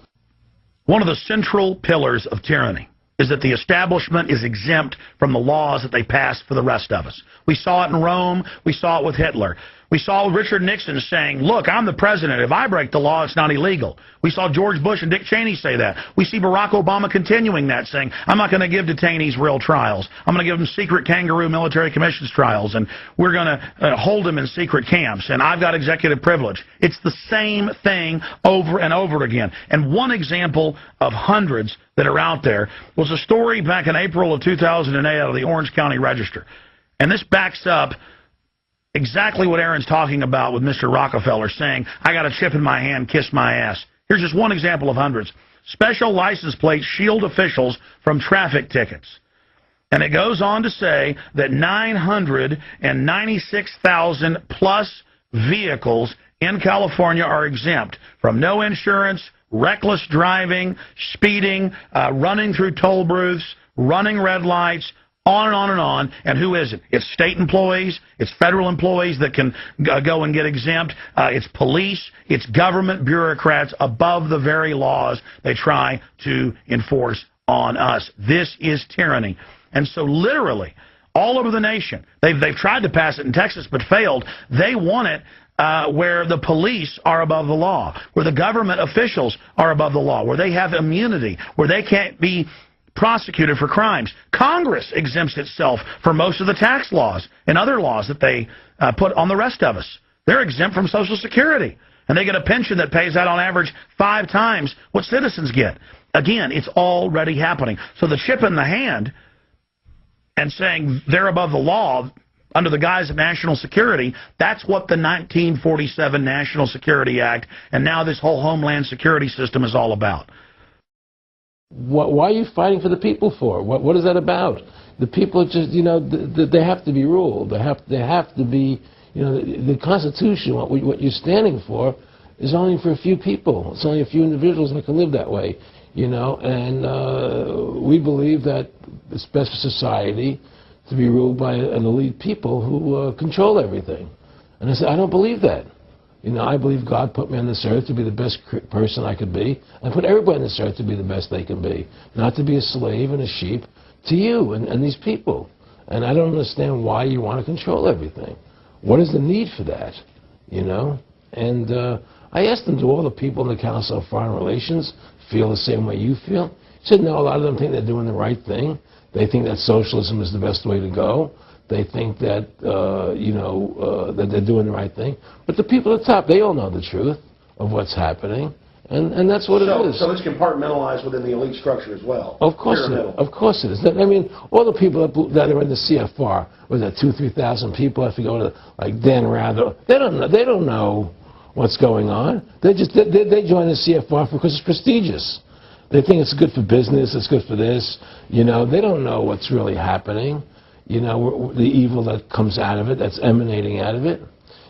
One of the central pillars of tyranny is that the establishment is exempt from the laws that they pass for the rest of us. We saw it in Rome. We saw it with Hitler. We saw Richard Nixon saying, look, I'm the president. If I break the law, it's not illegal. We saw George Bush and Dick Cheney say that. We see Barack Obama continuing that, saying, I'm not going to give detainees real trials. I'm going to give them secret kangaroo military commissions trials, and we're going to hold them in secret camps, and I've got executive privilege. It's the same thing over and over again. And one example of hundreds that are out there was a story back in April of 2008 out of the Orange County Register. And this backs up exactly what Aaron's talking about with Mr. Rockefeller, saying, I got a chip in my hand, kiss my ass. Here's just one example of hundreds. Special license plates shield officials from traffic tickets. And it goes on to say that 996,000 plus vehicles in California are exempt from no insurance, reckless driving, speeding, running through toll booths, running red lights, on and on and on. And who is it? It's state employees. It's federal employees that can go and get exempt. It's police. It's government bureaucrats above the very laws they try to enforce on us. This is tyranny. And so literally, all over the nation, they've tried to pass it in Texas but failed. They want it where the police are above the law, where the government officials are above the law, where they have immunity, where they can't be prosecuted for crimes. Congress exempts itself from most of the tax laws and other laws that they put on the rest of us. They're exempt from Social Security, and they get a pension that pays out on average 5 times what citizens get. Again, it's already happening. So the chip in the hand and saying they're above the law under the guise of national security, that's what the 1947 National Security Act and now this whole Homeland Security system is all about. Why are you fighting for the people for? What is that about? The people just, you know, they have to be ruled. They have to be, you know, the Constitution, what you're standing for, is only for a few people. It's only a few individuals that can live that way, you know. And we believe that it's best for society to be ruled by an elite people who control everything. And I said, I don't believe that. You know, I believe God put me on this earth to be the best person I could be, and put everybody on this earth to be the best they can be, not to be a slave and a sheep to you and these people. And I don't understand why you want to control everything. What is the need for that, you know? And I asked them, do all the people in the Council of Foreign Relations feel the same way you feel? He said, no, a lot of them think they're doing the right thing. They think that socialism is the best way to go. They think that, that they're doing the right thing. But the people at the top, they all know the truth of what's happening. And that's what it is. So it's compartmentalized within the elite structure as well. Of course it is. Of course it is. I mean, all the people that are in the CFR, was that 2,000-3,000 people, I have to go to, like, Dan Rather, they don't know what's going on. They join the CFR because it's prestigious. They think it's good for business, it's good for this. You know, they don't know what's really happening. You know, the evil that comes out of it, that's emanating out of it,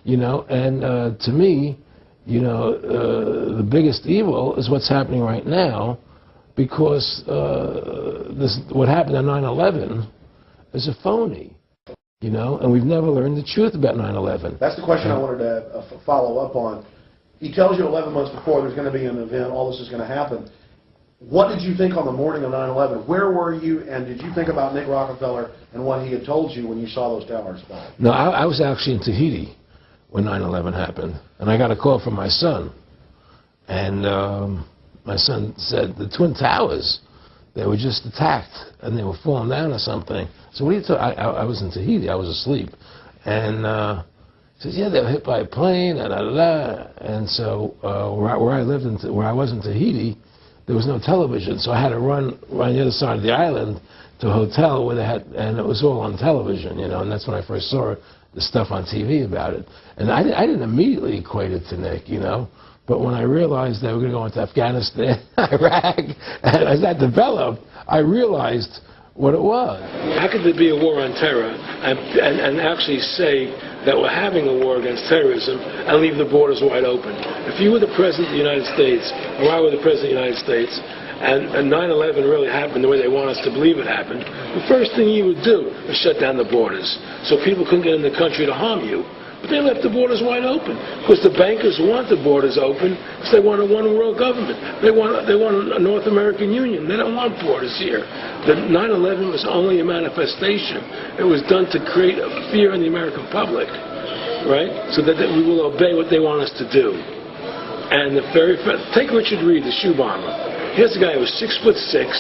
you know. And to me, you know, the biggest evil is what's happening right now, because what happened on 9/11 is a phony, you know, and we've never learned the truth about 9/11. That's the question I wanted to follow up on. He tells you 11 months before there's going to be an event, all this is going to happen. What did you think on the morning of 9/11? Where were you, and did you think about Nick Rockefeller and what he had told you when you saw those towers fall? No, I was actually in Tahiti when 9/11 happened, and I got a call from my son. And my son said, the Twin Towers, they were just attacked, and they were falling down or something. So what are you talking? I was in Tahiti, I was asleep. And he says, yeah, they were hit by a plane, and so where I lived, where I was in Tahiti, there was no television, so I had to run the other side of the island to a hotel where they had, and it was all on television, you know, and that's when I first saw the stuff on TV about it. And I didn't immediately equate it to Nick, you know, but when I realized they were going to go into Afghanistan, Iraq, and as that developed, I realized what it was. How could there be a war on terror and actually say that we're having a war against terrorism and leave the borders wide open? If you were the President of the United States, or I were the President of the United States, and 9/11 really happened the way they want us to believe it happened, the first thing you would do is shut down the borders so people couldn't get in the country to harm you. But they left the borders wide open because the bankers want the borders open because they want a one-world government. They want a North American Union. They don't want borders here. The 9/11 was only a manifestation. It was done to create a fear in the American public, right? So that we will obey what they want us to do. And take Richard Reed, the shoe bomber. Here's a guy who was 6'6",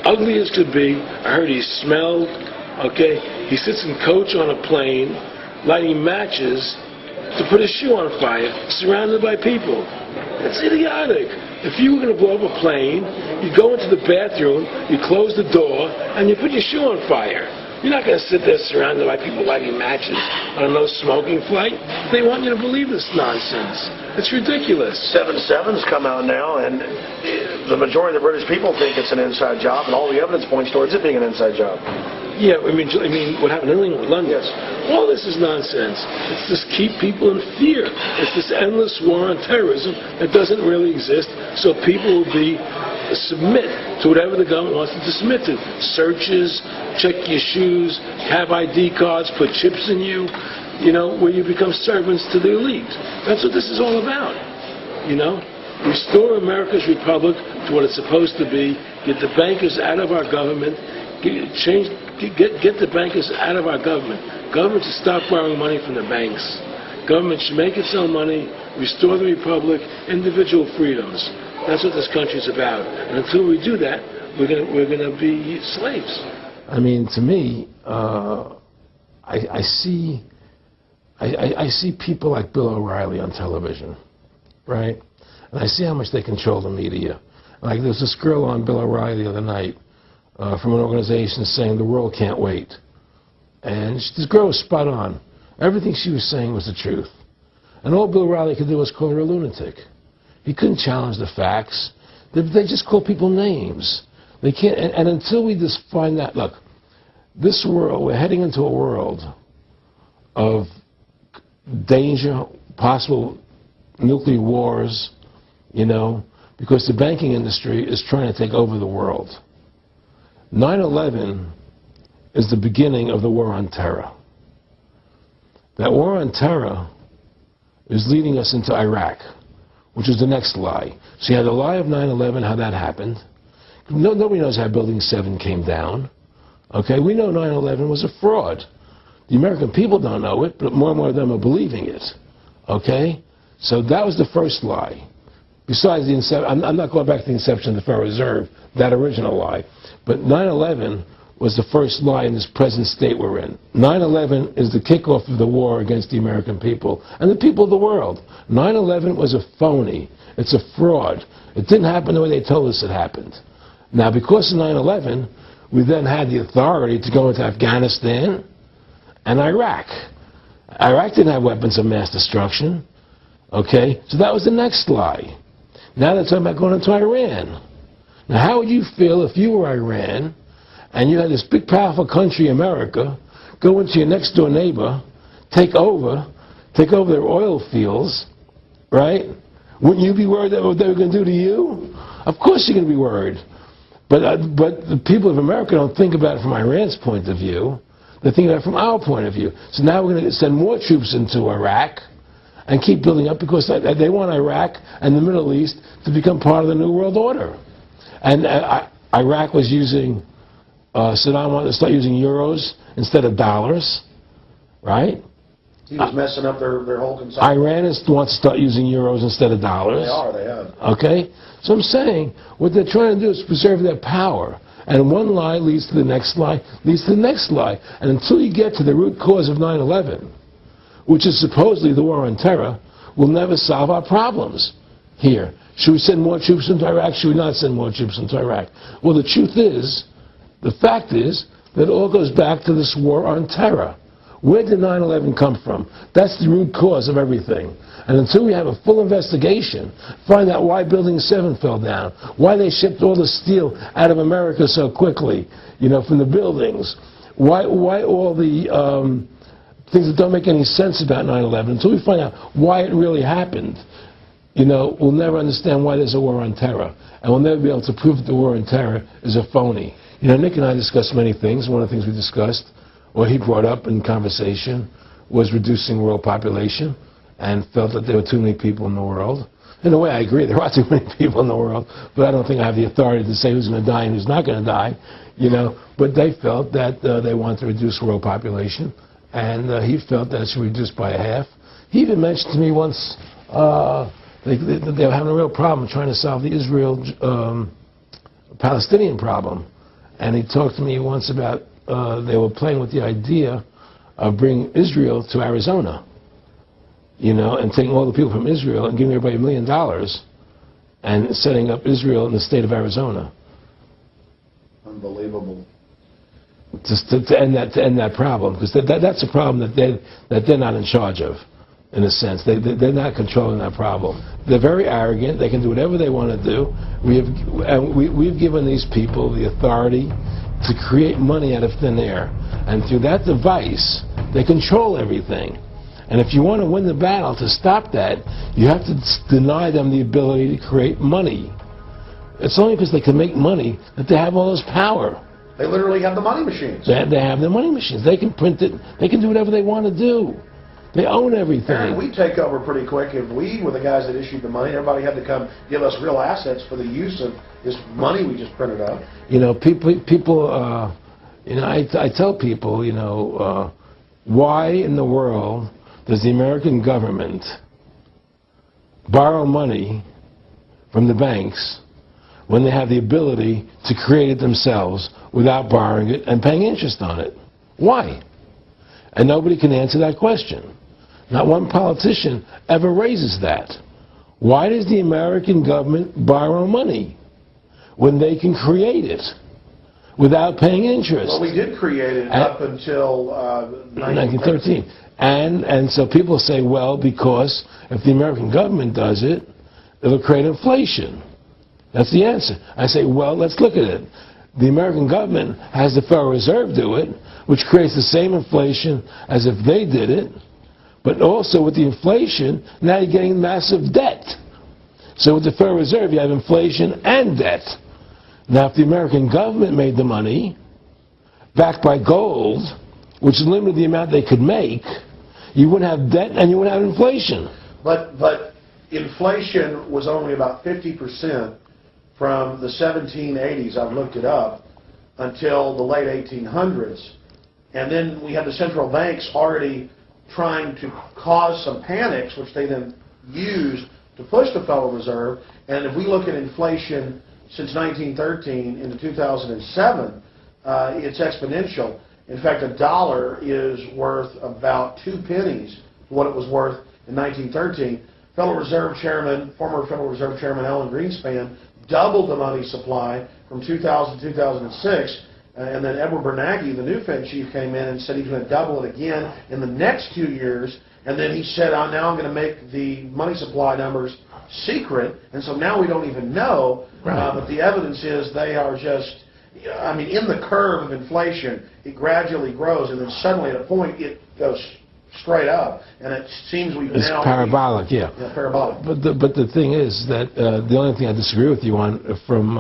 ugly as could be. I heard he smelled. Okay, he sits in coach on a plane, lighting matches to put his shoe on fire, surrounded by people. It's idiotic. If you were going to blow up a plane, you go into the bathroom, you close the door, and you put your shoe on fire. You're not going to sit there surrounded by people lighting matches on a no-smoking flight. They want you to believe this nonsense. It's ridiculous. 7/7's come out now, and the majority of the British people think it's an inside job, and all the evidence points towards it being an inside job. Yeah, I mean, what happened in England, London? Yes. All this is nonsense. It's just keep people in fear. It's this endless war on terrorism that doesn't really exist, so people will submit to whatever the government wants them to submit to. Searches, check your shoes, have ID cards, put chips in you, where you become servants to the elite. That's what this is all about, Restore America's republic to what it's supposed to be, get the bankers out of our government, get the bankers out of our government. Government should stop borrowing money from the banks. Government should make its own money, restore the republic, individual freedoms. That's what this country's about. And until we do that, we're gonna be slaves. I mean, to me, I see people like Bill O'Reilly on television, right? And I see how much they control the media. Like there's this girl on Bill O'Reilly the other night from an organization saying the world can't wait. And this girl was spot on. Everything she was saying was the truth. And all Bill O'Reilly could do was call her a lunatic. He couldn't challenge the facts. They just call people names. They can't, and until we just find that, look, this world, we're heading into a world of danger, possible nuclear wars, because the banking industry is trying to take over the world. 9/11 is the beginning of the war on terror. That war on terror is leading us into Iraq, which is the next lie. So you had the lie of 9/11, how that happened. Nobody knows how Building 7 came down. Okay, we know 9/11 was a fraud. The American people don't know it, but more and more of them are believing it. Okay, so that was the first lie. Besides the inception, I'm not going back to the inception of the Federal Reserve, that original lie. But 9/11 was the first lie in this present state we're in. 9/11 is the kickoff of the war against the American people and the people of the world. 9/11 was a phony. It's a fraud. It didn't happen the way they told us it happened. Now, because of 9/11, we then had the authority to go into Afghanistan and Iraq. Iraq didn't have weapons of mass destruction. Okay? So that was the next lie. Now they're talking about going into Iran. Now, how would you feel if you were Iran and you had this big, powerful country, America, go into your next-door neighbor, take over their oil fields, right? Wouldn't you be worried that what they were going to do to you? Of course you're going to be worried. But the people of America don't think about it from Iran's point of view. They think about it from our point of view. So now we're going to send more troops into Iraq and keep building up because they want Iraq and the Middle East to become part of the New World Order. And Iraq was using, Saddam wanted to start using euros instead of dollars, right? He was messing up their whole concept. Iran wants to start using euros instead of dollars. They have. Okay? So I'm saying what they're trying to do is preserve their power. And one lie leads to the next lie, leads to the next lie. And until you get to the root cause of 9/11, which is supposedly the war on terror, we'll never solve our problems here. Should we send more troops into Iraq? Should we not send more troops into Iraq? Well, the truth is, the fact is, that it all goes back to this war on terror. Where did 9/11 come from? That's the root cause of everything. And until we have a full investigation, find out why Building 7 fell down, why they shipped all the steel out of America so quickly, from the buildings, why all the things that don't make any sense about 9/11, until we find out why it really happened, we'll never understand why there's a war on terror. And we'll never be able to prove that the war on terror is a phony. Nick and I discussed many things. One of the things we discussed, or he brought up in conversation, was reducing world population and felt that there were too many people in the world. In a way, I agree, there are too many people in the world, but I don't think I have the authority to say who's going to die and who's not going to die, you know. But they felt that they wanted to reduce world population, and he felt that it should be reduced by half. He even mentioned to me once they were having a real problem trying to solve the Israel-Palestinian problem. And he talked to me once about they were playing with the idea of bringing Israel to Arizona, you know, and taking all the people from Israel and giving everybody $1 million and setting up Israel in the state of Arizona. Unbelievable. Just to end that problem, because that's a problem that they're not in charge of, in a sense. They're not controlling that problem. They're very arrogant. They can do whatever they want to do. We've given these people the authority to create money out of thin air, and through that device, they control everything. And if you want to win the battle to stop that, you have to deny them the ability to create money. It's only because they can make money that they have all this power. They literally have the money machines. They have the money machines. They can print it. They can do whatever they want to do. They own everything. Aaron, we take over pretty quick. If we were the guys that issued the money, everybody had to come give us real assets for the use of this money we just printed out. You know, people you know, I tell people, you know, why in the world does the American government borrow money from the banks when they have the ability to create it themselves without borrowing it and paying interest on it? Why? And nobody can answer that question. Not one politician ever raises that. Why does the American government borrow money when they can create it without paying interest? Well, we did create it up until 1913. And so people say, well, because if the American government does it, it'll create inflation. That's the answer. I say, well, let's look at it. The American government has the Federal Reserve do it, which creates the same inflation as if they did it, but also with the inflation, now you're getting massive debt. So with the Federal Reserve, you have inflation and debt. Now, if the American government made the money, backed by gold, which limited the amount they could make, you wouldn't have debt and you wouldn't have inflation. But inflation was only about 50% from the 1780s, I've looked it up, until the late 1800s. And then we had the central banks already trying to cause some panics, which they then used to push the Federal Reserve. And if we look at inflation since 1913 into 2007, it's exponential. In fact, a dollar is worth about 2 pennies what it was worth in 1913. Federal Reserve Chairman, former Federal Reserve Chairman Alan Greenspan, doubled the money supply from 2000 to 2006. And then Edward Bernanke, the new Fed chief, came in and said he's going to double it again in the next 2 years. And then he said, now I'm going to make the money supply numbers secret. And so now we don't even know. Right. But the evidence is they are just, I mean, in the curve of inflation, it gradually grows. And then suddenly at a point, it goes straight up. And it seems we've it's now... parabolic, yeah. Yeah, parabolic. But the thing is that the only thing I disagree with you on from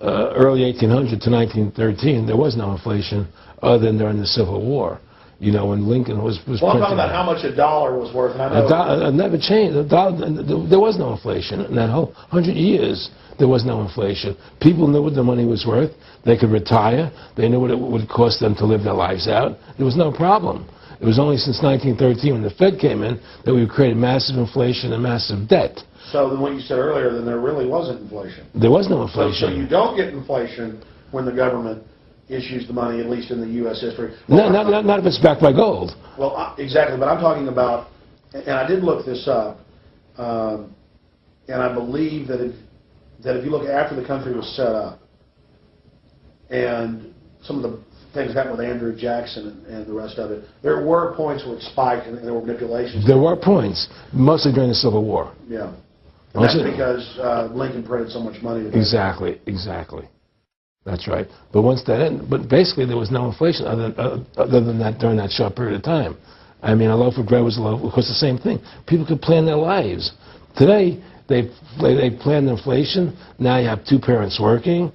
early 1800 to 1913, there was no inflation other than during the Civil War. You know, when Lincoln was well, I'm talking about how much a dollar was worth. And I know it never changed. There was no inflation. In that whole 100 years, there was no inflation. People knew what the money was worth. They could retire. They knew what it would cost them to live their lives out. There was no problem. It was only since 1913, when the Fed came in, that we created massive inflation and massive debt. So then what you said earlier, then there really wasn't inflation. There was no inflation. So you don't get inflation when the government issues the money, at least in the U.S. history. Well, not if it's backed by gold. Well, exactly. But I'm talking about, and I did look this up, and I believe that if you look after the country was set up, and some of the things that happened with Andrew Jackson and the rest of it, there were points where it spiked and there were manipulations. There were points, mostly during the Civil War. Yeah. And that's because Lincoln printed so much money. Exactly. That's right. But once that ended, but basically there was no inflation other than that during that short period of time. I mean, a loaf of bread was a loaf. Of course, the same thing. People could plan their lives. Today, they plan inflation. Now you have two parents working.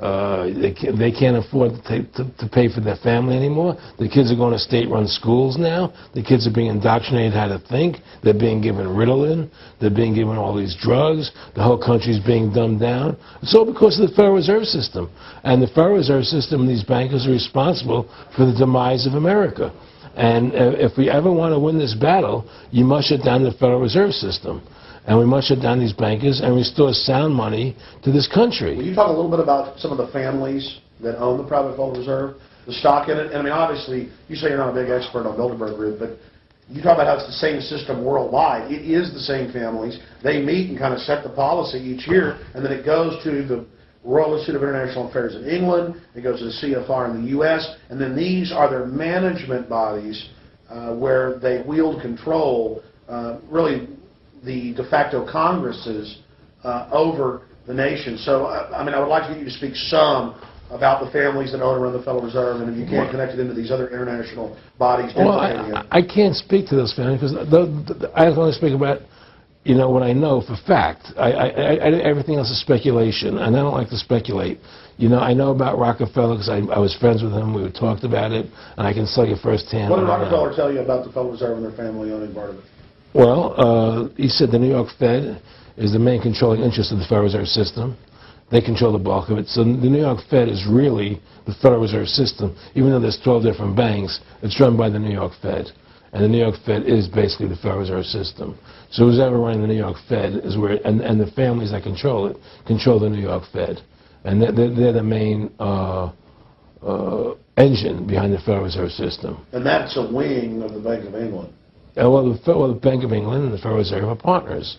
They can't afford to pay for their family anymore. The kids are going to state-run schools now. The kids are being indoctrinated how to think. They're being given Ritalin. They're being given all these drugs. The whole country's being dumbed down. It's all because of the Federal Reserve System. And the Federal Reserve System and these bankers are responsible for the demise of America. And if we ever want to win this battle, you must shut down the Federal Reserve System. And we must shut down these bankers and restore sound money to this country. Will you talk a little bit about some of the families that own the private Federal Reserve, the stock in it? And I mean, obviously, you say you're not a big expert on Bilderberg Group, but you talk about how it's the same system worldwide. It is the same families. They meet and kind of set the policy each year, and then it goes to the Royal Institute of International Affairs in England, it goes to the CFR in the U.S., and then these are their management bodies where they wield control, really the de facto Congresses over the nation. So, I mean, I would like to get you to speak some about the families that own and run the Federal Reserve, and if you can't connect it into these other international bodies. Well, I can't speak to those families because I can only speak about, you know, what I know for fact. Everything else is speculation, and I don't like to speculate. You know, I know about Rockefeller because I was friends with him. We talked about it, and I can tell you firsthand. What did Rockefeller tell you about the Federal Reserve and their family owning part of it? Well, he said the New York Fed is the main controlling interest of the Federal Reserve System. They control the bulk of it. So the New York Fed is really the Federal Reserve System. Even though there's 12 different banks, it's run by the New York Fed. And the New York Fed is basically the Federal Reserve System. So who's ever running the New York Fed is where, and the families that control it, control the New York Fed. And they're the main engine behind the Federal Reserve System. And that's a wing of the Bank of England. Well, the Bank of England and the Federal Reserve are partners,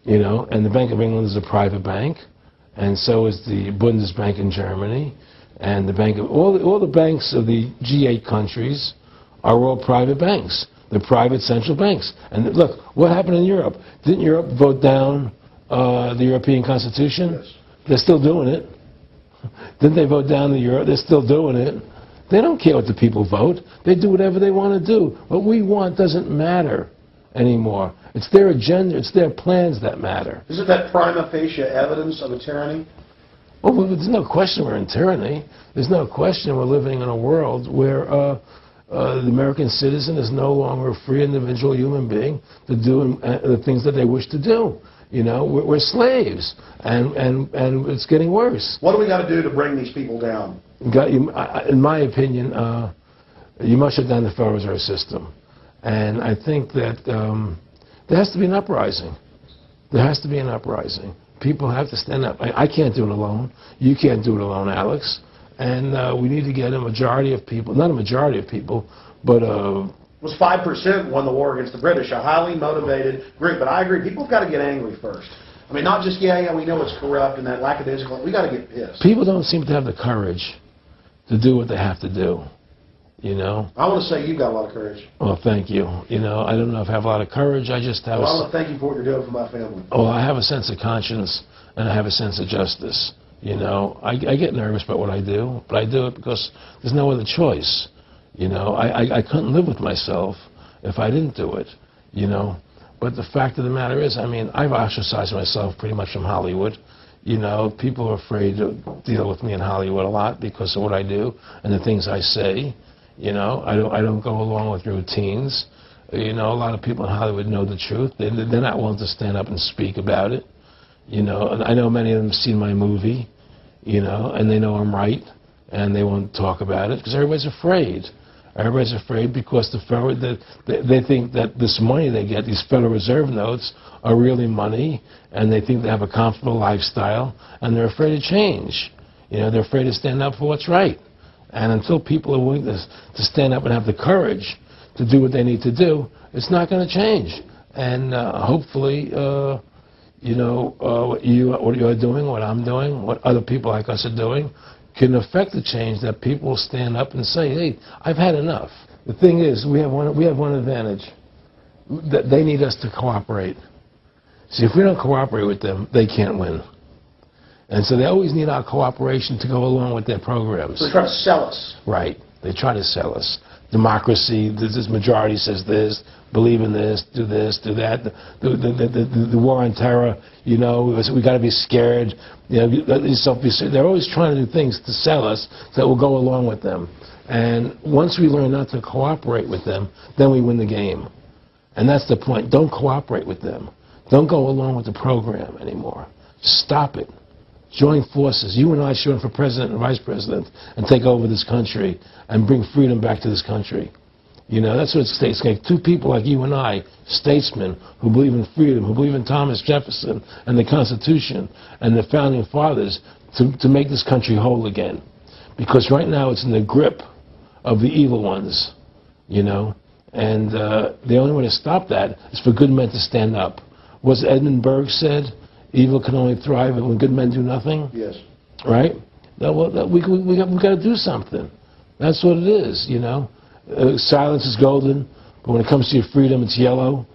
you know, and the Bank of England is a private bank, and so is the Bundesbank in Germany, and the bank of all the banks of the G8 countries are all private banks. They're private central banks. And look, what happened in Europe? Didn't Europe vote down the European Constitution? Yes. They're still doing it. Didn't they vote down the euro? They're still doing it. They don't care what the people vote. They do whatever they want to do. What we want doesn't matter anymore. It's their agenda, it's their plans that matter. Isn't that prima facie evidence of a tyranny? Well, there's no question we're in tyranny. There's no question we're living in a world where the American citizen is no longer a free individual human being to do the things that they wish to do. You know, we're slaves, and it's getting worse. What do we got to do to bring these people down? In my opinion, you must shut down the Federal Reserve System. And I think that there has to be an uprising. There has to be an uprising. People have to stand up. I can't do it alone. You can't do it alone, Alex. And we need to get a majority of people, not a majority of people, but It was 5% won the war against the British, a highly motivated group. But I agree, people have got to get angry first. I mean, not just, yeah, we know it's corrupt and that lackadaisical. We got to get pissed. People don't seem to have the courage to do what they have to do, you know. I want to say you've got a lot of courage. Well, thank you. You know, I don't know if I have a lot of courage. I just have I want to thank you for what you're doing for my family. Well, I have a sense of conscience and I have a sense of justice. You know, I get nervous about what I do, but I do it because there's no other choice. You know, I couldn't live with myself if I didn't do it, you know. But the fact of the matter is, I mean, I've ostracized myself pretty much from Hollywood. You know, people are afraid to deal with me in Hollywood a lot because of what I do and the things I say. You know, I don't go along with routines. You know, a lot of people in Hollywood know the truth. They're not willing to stand up and speak about it. You know, and I know many of them have seen my movie, you know, and they know I'm right, and they won't talk about it because everybody's afraid. Everybody's afraid because they think that this money they get, these Federal Reserve notes, are really money, and they think they have a comfortable lifestyle, and they're afraid to change. You know, they're afraid to stand up for what's right. And until people are willing to stand up and have the courage to do what they need to do, it's not going to change. And hopefully, you know, what you're doing, what I'm doing, what other people like us are doing, can affect the change that people will stand up and say, hey, I've had enough. The thing is, we have one advantage. That they need us to cooperate. See, if we don't cooperate with them, they can't win. And so they always need our cooperation to go along with their programs. So they try to sell us. Right. They try to sell us. democracy, this majority says this, believe in this, do that. The war on terror, you know, we got to be scared. You know, they're always trying to do things to sell us that will go along with them. And once we learn not to cooperate with them, then we win the game. And that's the point. Don't cooperate with them. Don't go along with the program anymore. Stop it. Join forces. You and I should run for president and vice president and take over this country and bring freedom back to this country. You know, that's what it's like. Two people like you and I, statesmen who believe in freedom, who believe in Thomas Jefferson and the Constitution and the Founding Fathers to make this country whole again. Because right now it's in the grip of the evil ones, you know. And the only way to stop that is for good men to stand up. What's Edmund Burke said? Evil can only thrive when good men do nothing. Yes. Right? We got to do something. That's what it is, you know. Silence is golden, but when it comes to your freedom, it's yellow.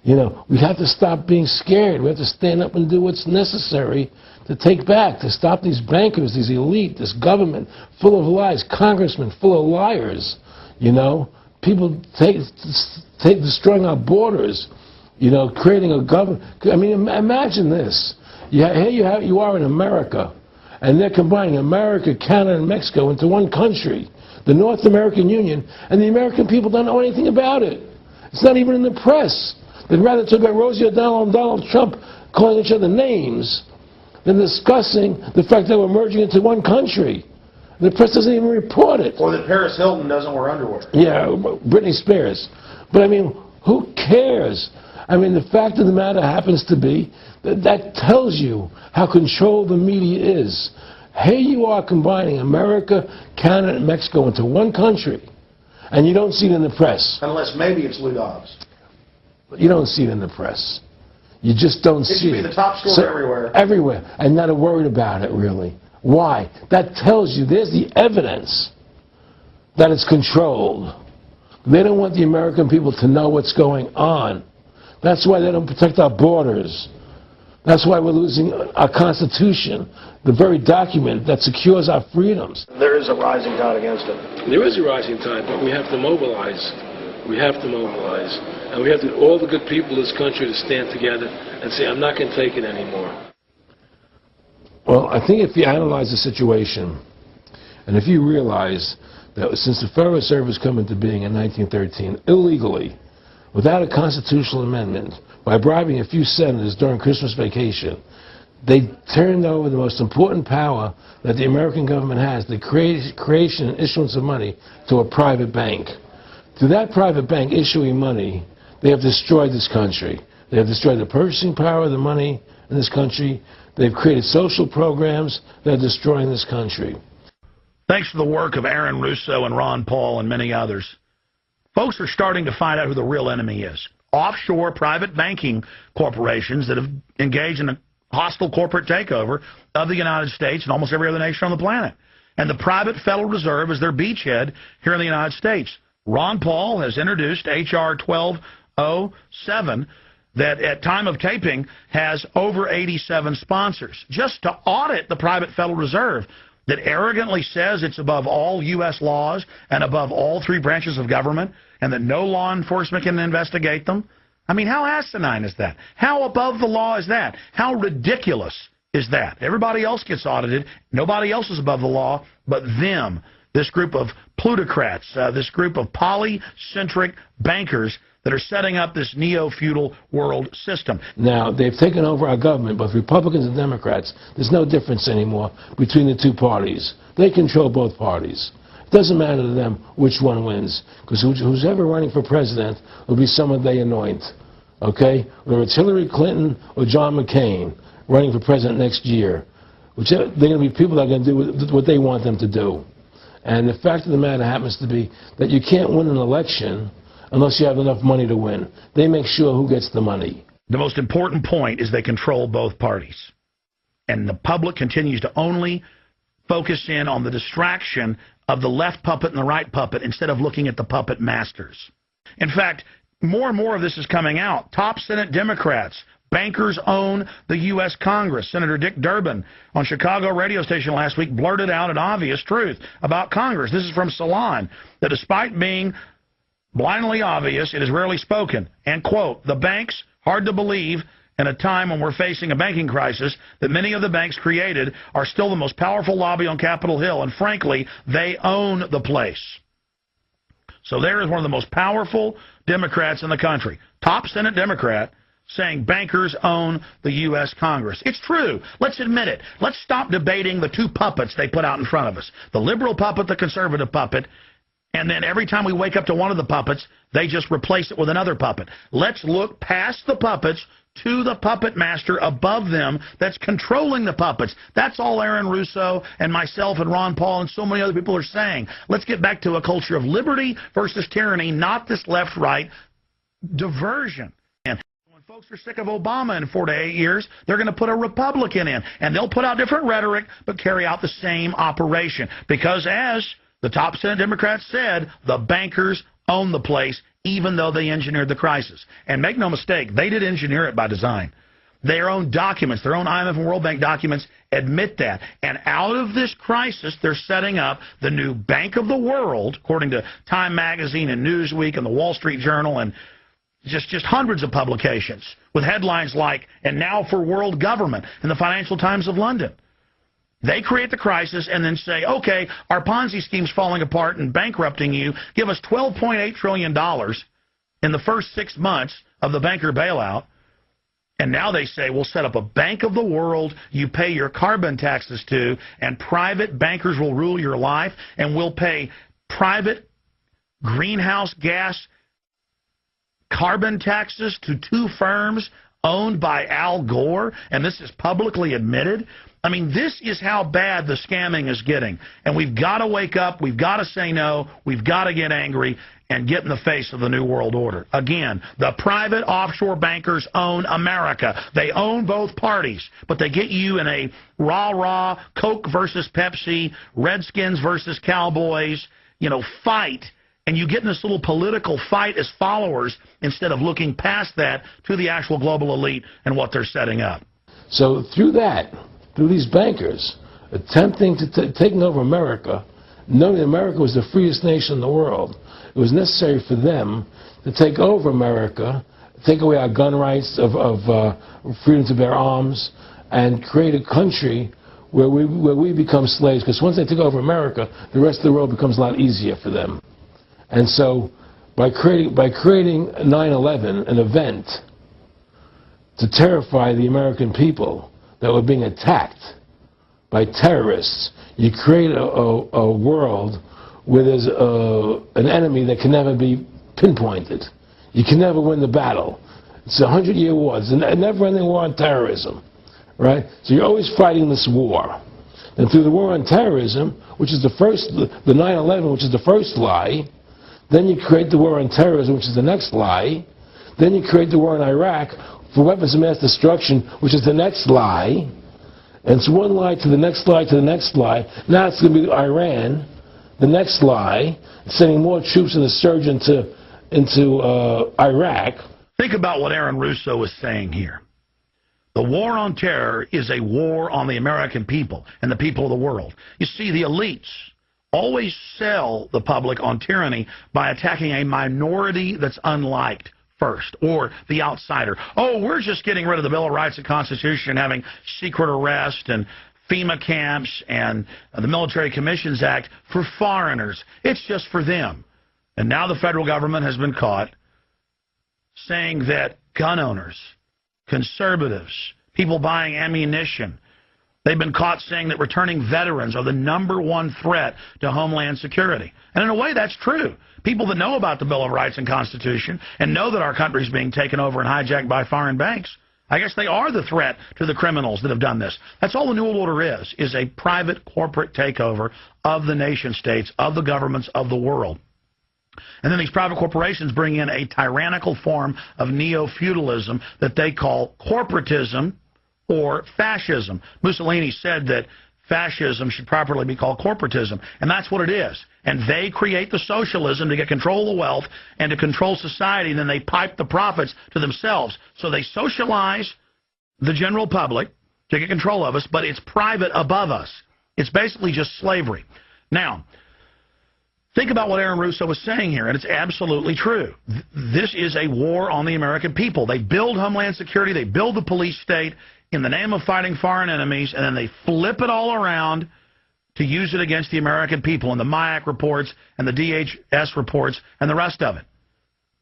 You know, we have to stop being scared. We have to stand up and do what's necessary to take back, to stop these bankers, these elite, this government full of lies, congressmen full of liars, you know. People destroying our borders. You know, creating a government. I mean, imagine this. Here you are in America, and they're combining America, Canada, and Mexico into one country, the North American Union, and the American people don't know anything about it. It's not even in the press. They'd rather talk about Rosie O'Donnell and Donald Trump calling each other names than discussing the fact that we're merging into one country. The press doesn't even report it. Or that Paris Hilton doesn't wear underwear. Yeah, Britney Spears. But I mean, who cares? I mean, the fact of the matter happens to be that tells you how controlled the media is. Here you are combining America, Canada, and Mexico into one country, and you don't see it in the press. Unless maybe it's Lou Dobbs. You don't see it in the press. You just don't see it. It should be the top story everywhere. Everywhere, and not a word about it, really. Why? That tells you there's the evidence that it's controlled. They don't want the American people to know what's going on. That's why they don't protect our borders. That's why we're losing our Constitution, the very document that secures our freedoms. There is a rising tide against it. There is a rising tide, but we have to mobilize. We have to mobilize. And we have to, all the good people of this country to stand together and say, I'm not going to take it anymore. Well, I think if you analyze the situation, and if you realize that since the Federal Reserve has come into being in 1913, illegally, without a constitutional amendment, by bribing a few senators during Christmas vacation, they turned over the most important power that the American government has, the creation and issuance of money, to a private bank. To that private bank issuing money, they have destroyed this country. They have destroyed the purchasing power of the money in this country. They've created social programs that are destroying this country. Thanks to the work of Aaron Russo and Ron Paul and many others, folks are starting to find out who the real enemy is. Offshore private banking corporations that have engaged in a hostile corporate takeover of the United States and almost every other nation on the planet. And the private Federal Reserve is their beachhead here in the United States. Ron Paul has introduced H.R. 1207 that at time of taping has over 87 sponsors just to audit the private Federal Reserve that arrogantly says it's above all U.S. laws and above all three branches of government and that no law enforcement can investigate them. I mean, how asinine is that? How above the law is that? How ridiculous is that? Everybody else gets audited. Nobody else is above the law but them, this group of plutocrats, this group of polycentric bankers that are setting up this neo-feudal world system. Now, they've taken over our government, both Republicans and Democrats. There's no difference anymore between the two parties. They control both parties. It doesn't matter to them which one wins, because who's ever running for president will be someone they anoint, okay? Whether it's Hillary Clinton or John McCain running for president next year, they're going to be people that are going to do what they want them to do. And the fact of the matter happens to be that you can't win an election unless you have enough money to win. They make sure who gets the money. The most important point is they control both parties. And the public continues to only focus in on the distraction of the left puppet and the right puppet instead of looking at the puppet masters. In fact, more and more of this is coming out. Top Senate Democrats Bankers own the U.S. Congress. Senator Dick Durbin on Chicago radio station last week blurted out an obvious truth about Congress. This is from Salon, that despite being blindly obvious, it is rarely spoken. And, quote, the banks, hard to believe in a time when we're facing a banking crisis, that many of the banks created are still the most powerful lobby on Capitol Hill, and frankly, they own the place. So there is one of the most powerful Democrats in the country, top Senate Democrat, saying bankers own the U.S. Congress. It's true. Let's admit it. Let's stop debating the two puppets they put out in front of us, the liberal puppet, the conservative puppet, and then every time we wake up to one of the puppets, they just replace it with another puppet. Let's look past the puppets to the puppet master above them that's controlling the puppets. That's all Aaron Russo and myself and Ron Paul and so many other people are saying. Let's get back to a culture of liberty versus tyranny, not this left-right diversion. And when folks are sick of Obama in 4 to 8 years, they're going to put a Republican in, and they'll put out different rhetoric but carry out the same operation. Because as the top Senate Democrats said, the bankers own the place, even though they engineered the crisis. And make no mistake, they did engineer it by design. Their own documents, their own IMF and World Bank documents admit that. And out of this crisis, they're setting up the new Bank of the World, according to Time Magazine and Newsweek and the Wall Street Journal and just hundreds of publications with headlines like, "And now for world government," in the Financial Times of London. They create the crisis and then say, okay, our Ponzi scheme's falling apart and bankrupting you. Give us $12.8 trillion in the first 6 months of the banker bailout. And now they say, we'll set up a Bank of the World you pay your carbon taxes to, and private bankers will rule your life, and we'll pay private greenhouse gas carbon taxes to 2 firms owned by Al Gore, and this is publicly admitted. I mean, this is how bad the scamming is getting. And we've got to wake up. We've got to say no. We've got to get angry and get in the face of the New World Order. Again, the private offshore bankers own America. They own both parties, but they get you in a rah-rah, Coke versus Pepsi, Redskins versus Cowboys, fight. And you get in this little political fight as followers instead of looking past that to the actual global elite and what they're setting up. So through these bankers attempting to taking over America, knowing that America was the freest nation in the world, it was necessary for them to take over America, take away our gun rights of freedom to bear arms, and create a country where we become slaves. Because once they take over America, the rest of the world becomes a lot easier for them. And so, by creating 9/11, an event to terrify the American people that were being attacked by terrorists, you create a world where there's an enemy that can never be pinpointed. You can never win the battle. It's a 100-year war. It's a never-ending war on terrorism, right? So you're always fighting this war. And through the war on terrorism, which is the 9/11, which is the first lie, then you create the war on terrorism, which is the next lie. Then you create the war in Iraq for weapons of mass destruction, which is the next lie. And it's one lie to the next lie to the next lie. Now it's going to be Iran, the next lie, sending more troops and a surge into Iraq. Think about what Aaron Russo is saying here. The war on terror is a war on the American people and the people of the world. You see, the elites always sell the public on tyranny by attacking a minority that's unliked first, or the outsider. Oh, we're just getting rid of the Bill of Rights and Constitution and having secret arrest and FEMA camps and the Military Commissions Act for foreigners. It's just for them. And now the federal government has been caught saying that gun owners, conservatives, people buying ammunition, they've been caught saying that returning veterans are the #1 threat to Homeland Security. And in a way, that's true. People that know about the Bill of Rights and Constitution and know that our country is being taken over and hijacked by foreign banks, I guess they are the threat to the criminals that have done this. That's all the New World Order is a private corporate takeover of the nation states, of the governments of the world. And then these private corporations bring in a tyrannical form of neo-feudalism that they call corporatism, or fascism. Mussolini said that fascism should properly be called corporatism, and that's what it is. and they create the socialism to get control of the wealth and to control society, and then they pipe the profits to themselves. So they socialize the general public to get control of us, but it's private above us. It's basically just slavery. Now, think about what Aaron Russo was saying here, and it's absolutely true. This is a war on the American people. They build Homeland Security, they build the police state in the name of fighting foreign enemies, and then they flip it all around to use it against the American people, and the MIAC reports and the DHS reports and the rest of it.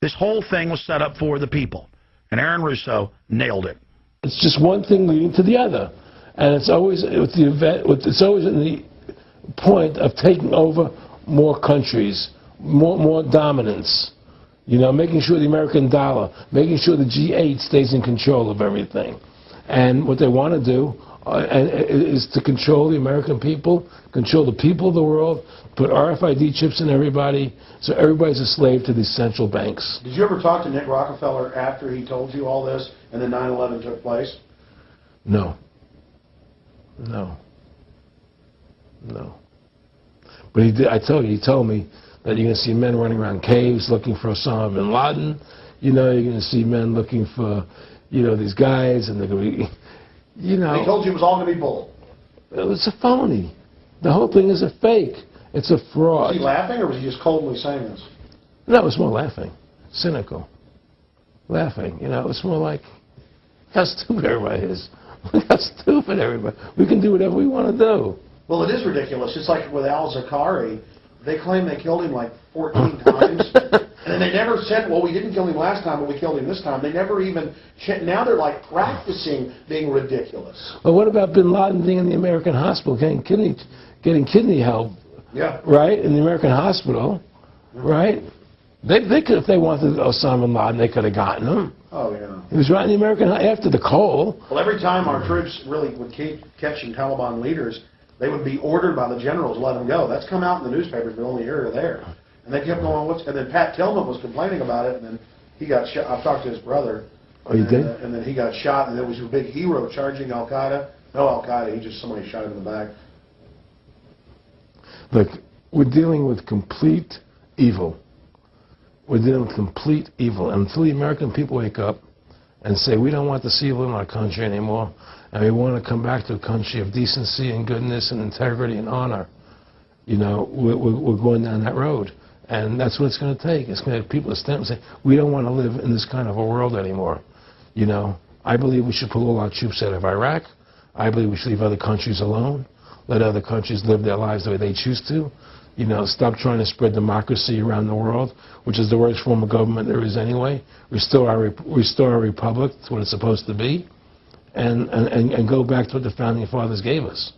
This whole thing was set up for the people, and Aaron Russo nailed it. It's just one thing leading to the other, and it's always with the event. It's always in the point of taking over more countries, more dominance. You know, making sure the American dollar, making sure the G8 stays in control of everything, and what they want to do is to control the American people, control the people of the world, put RFID chips in everybody, so everybody's a slave to these central banks. Did you ever talk to Nick Rockefeller after he told you all this and then 9/11 took place? No. No. No. But he did. I told you, he told me that you're going to see men running around caves looking for Osama bin Laden. You know, you're going to see men looking for, you know, these guys, and they're going to be, you know. He told you it was all going to be bull. It's a phony. The whole thing is a fake. It's a fraud. Was he laughing, or was he just coldly saying this? No, it was more laughing. Cynical. Laughing. You know, it's more like, how stupid everybody is. Look how stupid everybody. We can do whatever we want to do. Well, it is ridiculous. It's like with al-Zakari. They claim they killed him like 14 times. And then they never said, well, we didn't kill him last time, but we killed him this time. They never even, now they're like practicing being ridiculous. Well, what about bin Laden being in the American hospital, getting kidney help? Yeah. Right? In the American hospital, right? They could, if they wanted Osama bin Laden, they could have gotten him. Oh, yeah. He was right in the American, after the coal. Well, every time our troops really would keep catching Taliban leaders, they would be ordered by the generals to let them go. That's come out in the newspapers, but only here or there. And they kept going, and then Pat Tillman was complaining about it, and then he got shot. I've talked to his brother. Oh, you did? And then he got shot, and there was a big hero charging Al-Qaeda. No Al-Qaeda, somebody shot him in the back. Look, we're dealing with complete evil. We're dealing with complete evil. And until the American people wake up and say, we don't want this evil in our country anymore, and we want to come back to a country of decency and goodness and integrity and honor, you know, we're going down that road. And that's what it's going to take. It's going to have people to stand up and say, we don't want to live in this kind of a world anymore. You know, I believe we should pull all our troops out of Iraq. I believe we should leave other countries alone. Let other countries live their lives the way they choose to. You know, stop trying to spread democracy around the world, which is the worst form of government there is anyway. Restore our republic to what it's supposed to be, and go back to what the founding fathers gave us,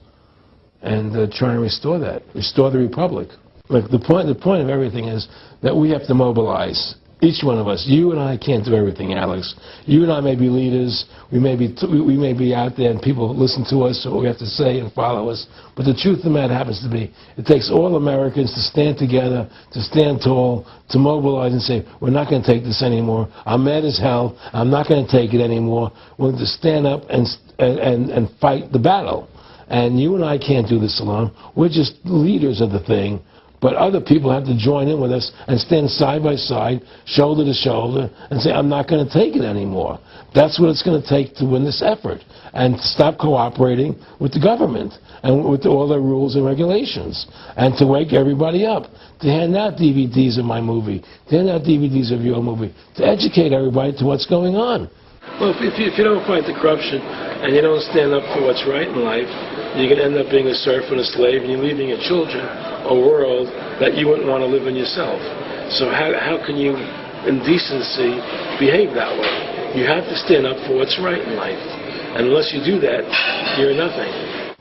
and try and restore that. Restore the republic. Look, the point of everything is that we have to mobilize. Each one of us. You and I can't do everything, Alex. You and I may be leaders. We may be out there, and people listen to us, what we have to say, and follow us. But the truth of the matter happens to be, it takes all Americans to stand together, to stand tall, to mobilize and say, we're not going to take this anymore. I'm mad as hell. I'm not going to take it anymore. We're going to stand up and fight the battle. And you and I can't do this alone. We're just leaders of the thing. But other people have to join in with us and stand side by side, shoulder to shoulder, and say, I'm not going to take it anymore. That's what it's going to take to win this effort. And stop cooperating with the government and with all their rules and regulations. And to wake everybody up. To hand out DVDs of my movie. To hand out DVDs of your movie. To educate everybody to what's going on. Well, if you don't fight the corruption and you don't stand up for what's right in life, you're going to end up being a serf and a slave, and you're leaving your children a world that you wouldn't want to live in yourself. So how can you, in decency, behave that way? You have to stand up for what's right in life. And unless you do that, you're nothing.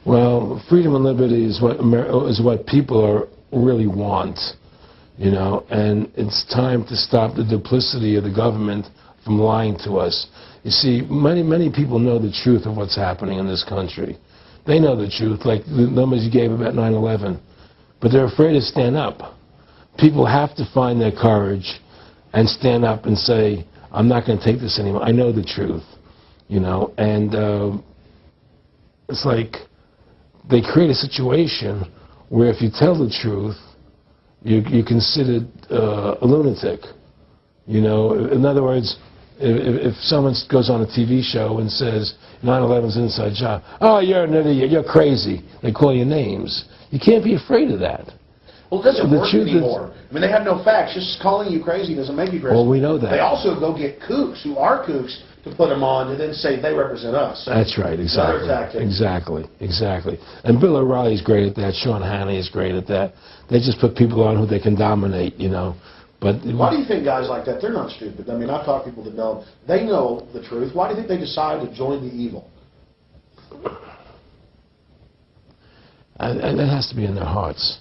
Well, freedom and liberty is what people really want, you know, and it's time to stop the duplicity of the government from lying to us. You see, many people know the truth of what's happening in this country. They know the truth, like the numbers you gave about 9/11. But they're afraid to stand up. People have to find their courage and stand up and say, I'm not going to take this anymore. I know the truth, you know. And it's like they create a situation where if you tell the truth, you're considered a lunatic. You know, in other words, if someone goes on a TV show and says 9/11's an inside job, oh, you're an idiot, you're crazy, they call you names. You can't be afraid of that. Well, it doesn't work anymore. I mean, they have no facts. Just calling you crazy doesn't make you crazy. Well, we know that. They also go get kooks who are kooks to put them on and then say they represent us. That's right, exactly. Another tactic. Exactly. And Bill O'Reilly's great at that. Sean Hannity is great at that. They just put people on who they can dominate, you know. But why do you think guys like that, they're not stupid? I mean, I've talked to people that don't. They know the truth. Why do you think they decide to join the evil? And that has to be in their hearts.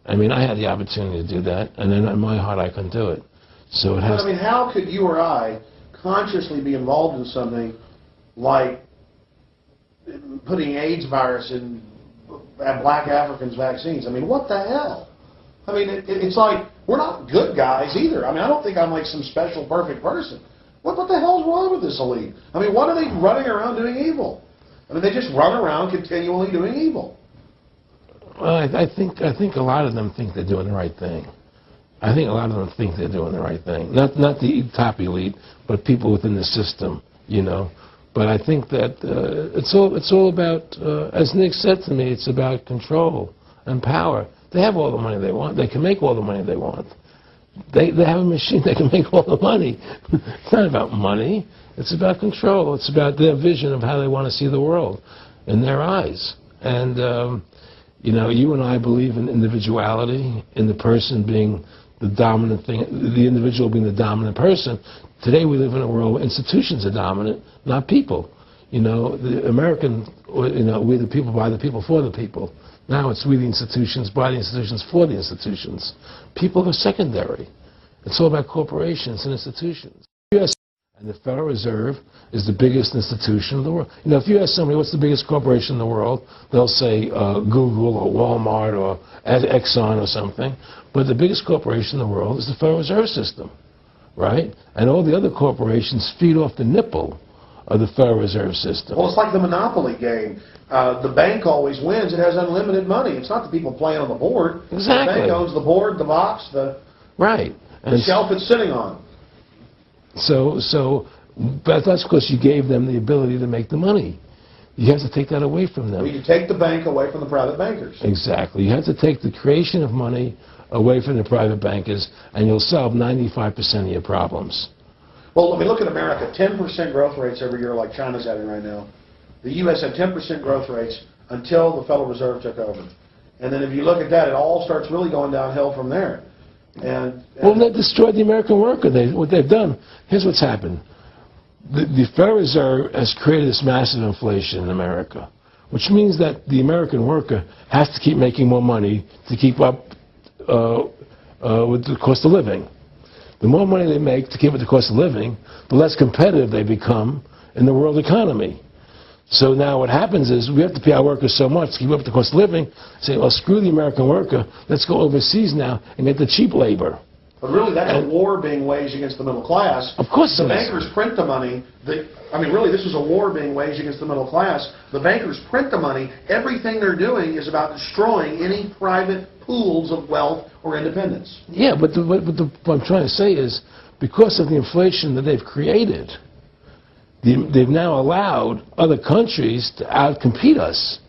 I mean, I had the opportunity to do that, and then in my heart I couldn't do it. So it has. But, I mean, how could you or I consciously be involved in something like putting AIDS virus in black Africans' vaccines? I mean, what the hell? I mean, it's like, we're not good guys either. I mean, I don't think I'm like some special perfect person. What the hell's wrong with this elite? I mean, what are they running around doing evil? I mean, they just run around continually doing evil. Well, I think a lot of them think they're doing the right thing. I think a lot of them think they're doing the right thing. Not the top elite, but people within the system, you know. But I think that it's all about, as Nick said to me, it's about control and power. They have all the money they want. They can make all the money they want. They have a machine that can make all the money. It's not about money. It's about control. It's about their vision of how they want to see the world in their eyes. And, you know, you and I believe in individuality, in the person being the dominant thing, the individual being the dominant person. Today we live in a world where institutions are dominant, not people. You know, the American, you know, we the people, by the people, for the people. Now it's we the institutions, by the institutions, for the institutions. People are secondary. It's all about corporations and institutions. And the Federal Reserve is the biggest institution in the world. You know, if you ask somebody what's the biggest corporation in the world, they'll say Google or Walmart or Exxon or something. But the biggest corporation in the world is the Federal Reserve System, right? And all the other corporations feed off the nipple of the Federal Reserve System. Well, it's like the Monopoly game. The bank always wins. It has unlimited money. It's not the people playing on the board. Exactly. The bank owns the board, the box, the shelf it's sitting on. But that's because you gave them the ability to make the money. You have to take that away from them. Well, you take the bank away from the private bankers. Exactly. You have to take the creation of money away from the private bankers, and you'll solve 95% of your problems. Well, I mean, look at America. 10% growth rates every year like China's having right now. The U.S. had 10% growth rates until the Federal Reserve took over. And then if you look at that, it all starts really going downhill from there. Well, they destroyed the American worker. What they've done, here's what's happened. The Federal Reserve has created this massive inflation in America, which means that the American worker has to keep making more money to keep up with the cost of living. The more money they make to keep up with the cost of living, the less competitive they become in the world economy. So now what happens is we have to pay our workers so much to keep up with the cost of living, say, well, screw the American worker, let's go overseas now and get the cheap labor. But really, that's a war being waged against the middle class. Of course the bankers print the money. I mean, really, this is a war being waged against the middle class. The bankers print the money. Everything they're doing is about destroying any private pools of wealth or independence. Yeah, but what I'm trying to say is, because of the inflation that they've created, they've now allowed other countries to outcompete us.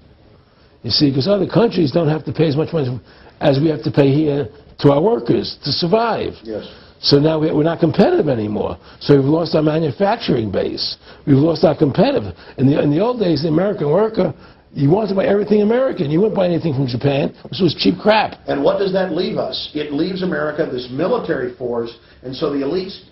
You see, because other countries don't have to pay as much money as we have to pay here to our workers to survive. Yes. So now we're not competitive anymore. So we've lost our manufacturing base. We've lost our competitive. In the old days, the American worker, you wanted to buy everything American. You wouldn't buy anything from Japan, which was cheap crap. And what does that leave us? It leaves America this military force, and so the elite's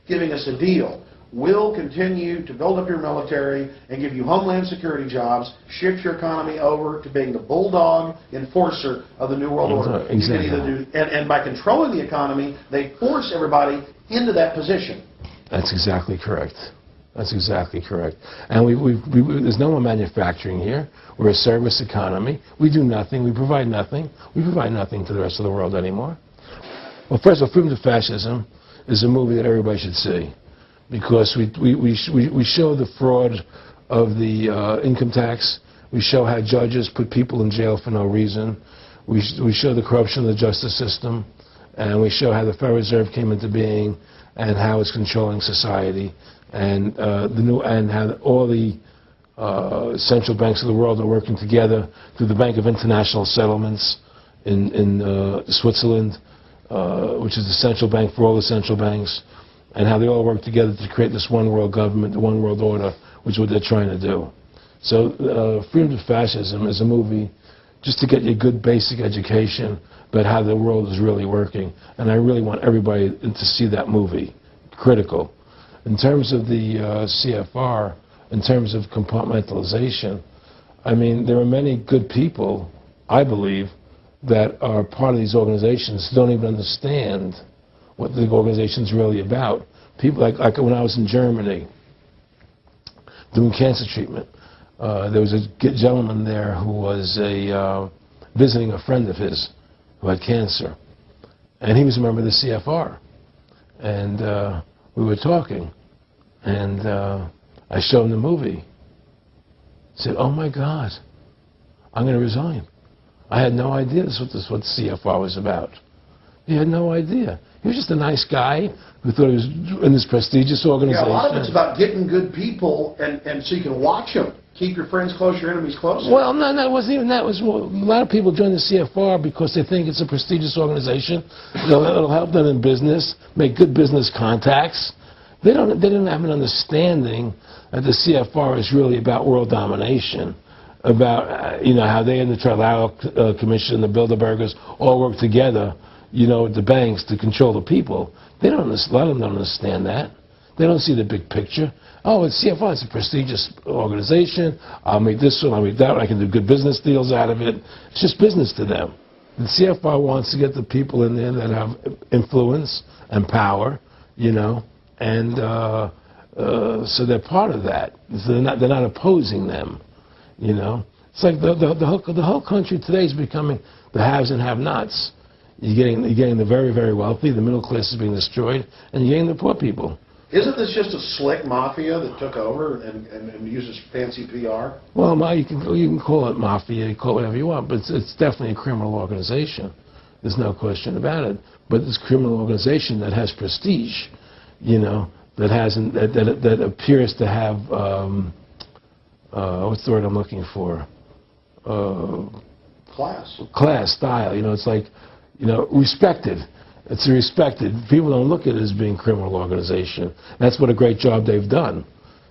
giving us a deal. We'll continue to build up your military and give you homeland security jobs, shift your economy over to being the bulldog enforcer of the New World Order. Exactly. And by controlling the economy, they force everybody into that position. That's exactly correct. That's exactly correct. And there's no more manufacturing here. We're a service economy. We do nothing. We provide nothing. We provide nothing to the rest of the world anymore. Well, first of all, Freedom to Fascism is a movie that everybody should see, because we show the fraud of the income tax. We show how judges put people in jail for no reason. We show the corruption of the justice system, and we show how the Federal Reserve came into being and how it's controlling society, and how all the central banks of the world are working together through the Bank of International Settlements in Switzerland, which is the central bank for all the central banks, and how they all work together to create this one world government, the one world order, which is what they're trying to do. So Freedom to Fascism is a movie just to get you a good basic education about how the world is really working. And I really want everybody to see that movie. Critical. In terms of the CFR, in terms of compartmentalization, I mean, there are many good people, I believe, that are part of these organizations who don't even understand what the organization's really about. People like when I was in Germany doing cancer treatment, there was a gentleman there who was visiting a friend of his who had cancer, and he was a member of the CFR, and we were talking, and I showed him the movie. He said, "Oh my God, I'm going to resign. I had no idea this was what the CFR was about." He had no idea. He was just a nice guy who thought he was in this prestigious organization. Yeah, a lot of it's about getting good people, and so you can watch them. Keep your friends close, your enemies close. Well, no, it wasn't even that. It was a lot of people join the CFR because they think it's a prestigious organization. It'll help them in business, make good business contacts. They didn't have an understanding that the CFR is really about world domination, about how they and the Trilateral Commission, the Bilderbergers all work together, with the banks to control the people. A lot of them don't understand that. They don't see the big picture. Oh, it's CFR, it's a prestigious organization. I'll make this one, I'll make that one. I can do good business deals out of it. It's just business to them. The CFR wants to get the people in there that have influence and power, and so they're part of that. So they're not opposing them, It's like the whole country today is becoming the haves and have-nots. You're getting the very, very wealthy, the middle class is being destroyed, and you're getting the poor people. Isn't this just a slick mafia that took over and uses fancy PR? Well, you can call it mafia, you call it whatever you want, but it's definitely a criminal organization. There's no question about it. But it's a criminal organization that has prestige, that appears to have what's the word I'm looking for? Class, style. It's like, respected. It's respected. People don't look at it as being a criminal organization. That's what a great job they've done.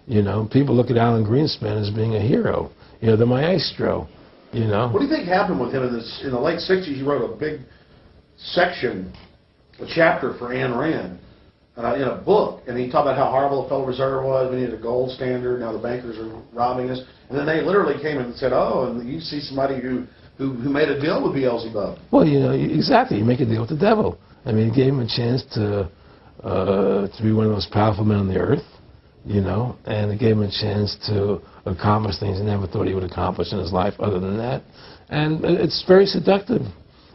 People look at Alan Greenspan as being a hero. The maestro. What do you think happened with him in the late '60s? He wrote a big section, a chapter for Ayn Rand in a book, and he talked about how horrible the Federal Reserve was. We needed a gold standard. Now the bankers are robbing us. And then they literally came in and said, "Oh, and you see somebody who made a deal with Beelzebub." Well, exactly. You make a deal with the devil. I mean, it gave him a chance to be one of the most powerful men on the earth, and it gave him a chance to accomplish things he never thought he would accomplish in his life other than that. And it's very seductive.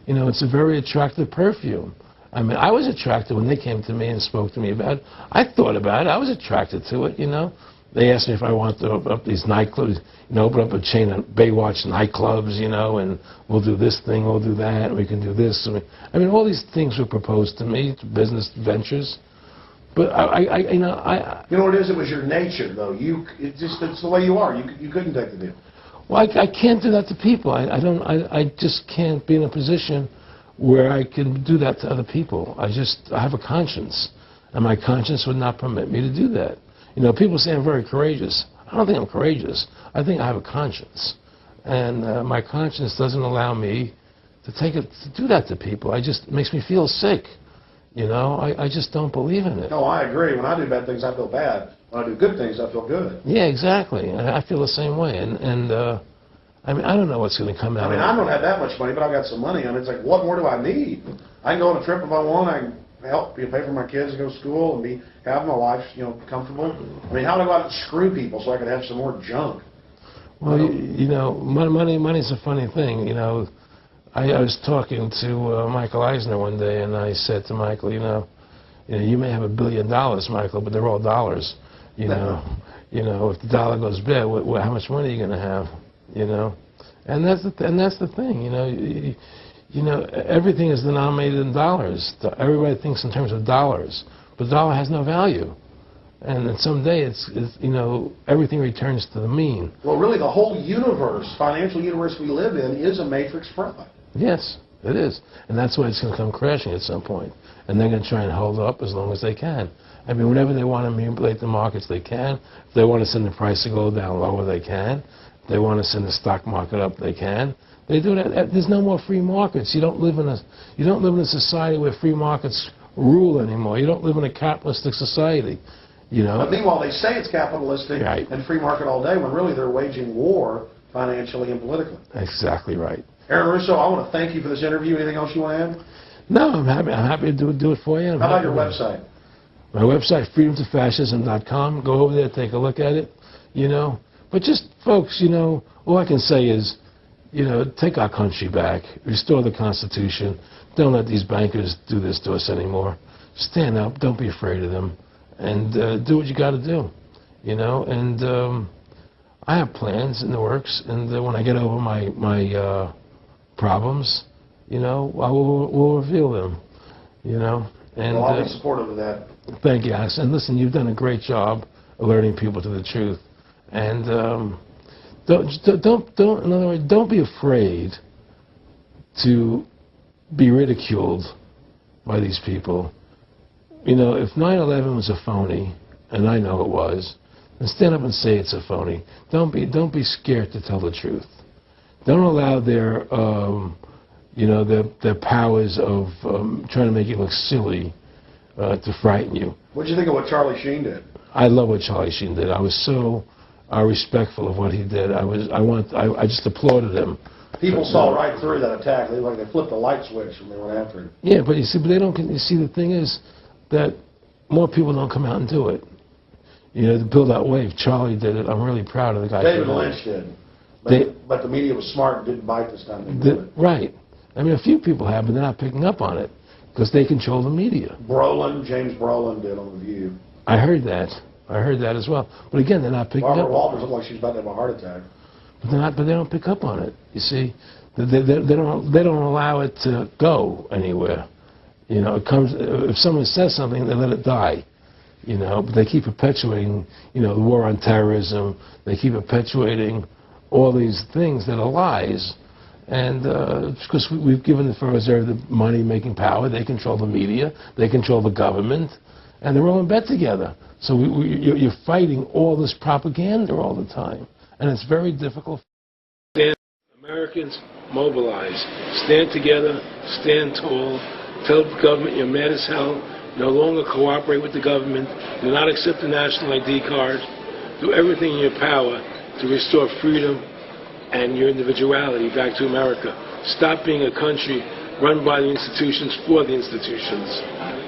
It's a very attractive perfume. I mean, I was attracted when they came to me and spoke to me about it. I thought about it. I was attracted to it, They asked me if I wanted to open up these nightclubs, open up a chain of Baywatch nightclubs, and we'll do this thing, we'll do that, and we can do this. I mean, all these things were proposed to me, business ventures. But you know what it is? It was your nature, though. It's the way you are. You couldn't take the deal. Well, I can't do that to people. I just can't be in a position where I can do that to other people. I have a conscience, and my conscience would not permit me to do that. People say I'm very courageous. I don't think I'm courageous. I think I have a conscience. And my conscience doesn't allow me to do that to people. It makes me feel sick. I just don't believe in it. No, I agree. When I do bad things, I feel bad. When I do good things, I feel good. Yeah, exactly. I feel the same way. And I mean, I don't know what's going to come out of it. I don't have that much money, but I've got some money. And it's like, what more do I need? I can go on a trip if I want. I can help pay for my kids to go to school and have my life, comfortable. I mean, how do I go out and screw people so I can have some more junk? Well, money's a funny thing. I was talking to Michael Eisner one day, and I said to Michael, you may have $1 billion, Michael, but they're all dollars. If the dollar goes bad, how much money are you going to have? And that's the thing. you know, everything is denominated in dollars. Everybody thinks in terms of dollars, but the dollar has no value. And then someday it's you know, everything returns to the mean. Well, really, the whole universe, financial universe we live in, is a matrix fraud. Yes, it is. And that's why it's going to come crashing at some point. And they're going to try and hold it up as long as they can. I mean, whenever they want to manipulate the markets, they can. If they want to send the price to go down lower, they can. If they want to send the stock market up, they can. They do that. There's no more free markets. You don't live in a society where free markets rule anymore. You don't live in a capitalistic society. You know? But meanwhile, they say it's capitalistic right. and free market all day, when really they're waging war financially and politically. Exactly right. Aaron Russo, I want to thank you for this interview. Anything else you want to add? No, I'm happy to do it for you. How about your website? My website, freedomtofascism.com. Go over there, take a look at it. You know, but just folks, you know, all I can say is, you know, take our country back, restore the Constitution. Don't let these bankers do this to us anymore. Stand up. Don't be afraid of them. And do what you got to do, you know. And I have plans in the works, and when I get over my problems, you know, we'll reveal them, you know. And well, I'll be supportive of that. Thank you, Alex. And listen, you've done a great job alerting people to the truth. And in other words, don't be afraid to be ridiculed by these people. You know, if 9/11 was a phony, and I know it was, then stand up and say it's a phony. Don't be scared to tell the truth. Don't allow their you know, their powers of trying to make you look silly to frighten you. What did you think of what Charlie Sheen did? I love what Charlie Sheen did. I was so respectful of what he did. I just applauded him. People saw right through that attack. They flipped the light switch and they went after him. Yeah, but you see, they don't. You see, the thing is that more people don't come out and do it. You know, to build that wave. Charlie did it. I'm really proud of the guy. David Lynch did. But the media was smart and didn't bite this time. Right. I mean, a few people have, but they're not picking up on it because they control the media. James Brolin did on The View. I heard that. I heard that as well. But again, they're not picking up. Barbara Walters looked like she's about to have a heart attack. But they don't pick up on it. You see, they don't allow it to go anywhere. You know, it comes if someone says something, they let it die. You know, but they keep perpetuating, you know, the war on terrorism. They keep perpetuating all these things that are lies. And because we've given the Federal Reserve the money-making power, they control the media, they control the government, and they're all in bed together. So you're fighting all this propaganda all the time, and it's very difficult. Americans, mobilize. Stand together, stand tall. Tell the government you're mad as hell. No longer cooperate with the government. Do not accept the national ID card. Do everything in your power to restore freedom and your individuality back to America. Stop being a country run by the institutions for the institutions.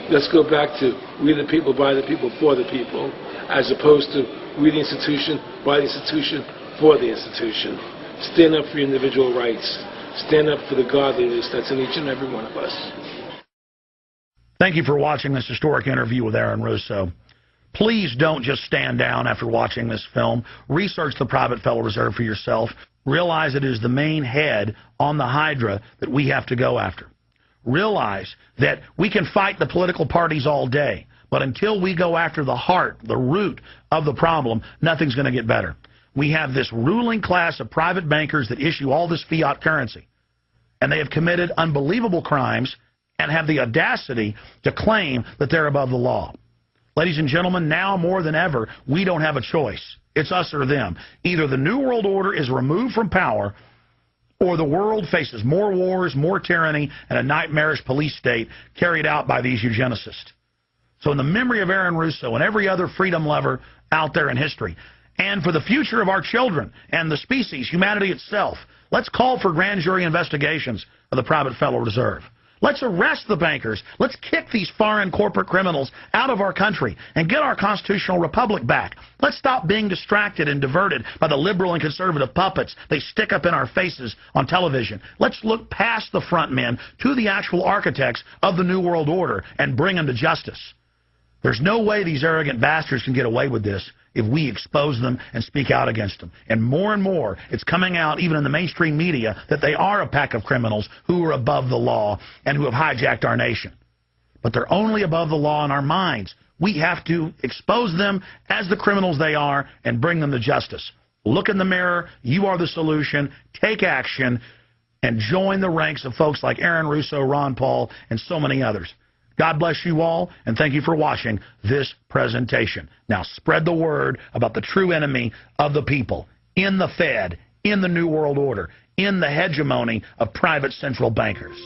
Let's go back to we the people, by the people, for the people, as opposed to we the institution, by the institution, for the institution. Stand up for your individual rights. Stand up for the godliness that's in each and every one of us. Thank you for watching this historic interview with Aaron Russo. Please don't just stand down after watching this film. Research the private Federal Reserve for yourself. Realize it is the main head on the Hydra that we have to go after. Realize that we can fight the political parties all day, but until we go after the heart, the root of the problem, nothing's going to get better. We have this ruling class of private bankers that issue all this fiat currency, and they have committed unbelievable crimes and have the audacity to claim that they're above the law. Ladies and gentlemen, now more than ever, we don't have a choice. It's us or them. Either the New World Order is removed from power, or the world faces more wars, more tyranny, and a nightmarish police state carried out by these eugenicists. So in the memory of Aaron Russo and every other freedom lover out there in history, and for the future of our children and the species, humanity itself, let's call for grand jury investigations of the private Federal Reserve. Let's arrest the bankers. Let's kick these foreign corporate criminals out of our country and get our constitutional republic back. Let's stop being distracted and diverted by the liberal and conservative puppets they stick up in our faces on television. Let's look past the front men to the actual architects of the New World Order and bring them to justice. There's no way these arrogant bastards can get away with this if we expose them and speak out against them. And more, it's coming out even in the mainstream media that they are a pack of criminals who are above the law and who have hijacked our nation. But they're only above the law in our minds. We have to expose them as the criminals they are and bring them to justice. Look in the mirror. You are the solution. Take action and join the ranks of folks like Aaron Russo, Ron Paul, and so many others. God bless you all, and thank you for watching this presentation. Now spread the word about the true enemy of the people in the Fed, in the New World Order, in the hegemony of private central bankers.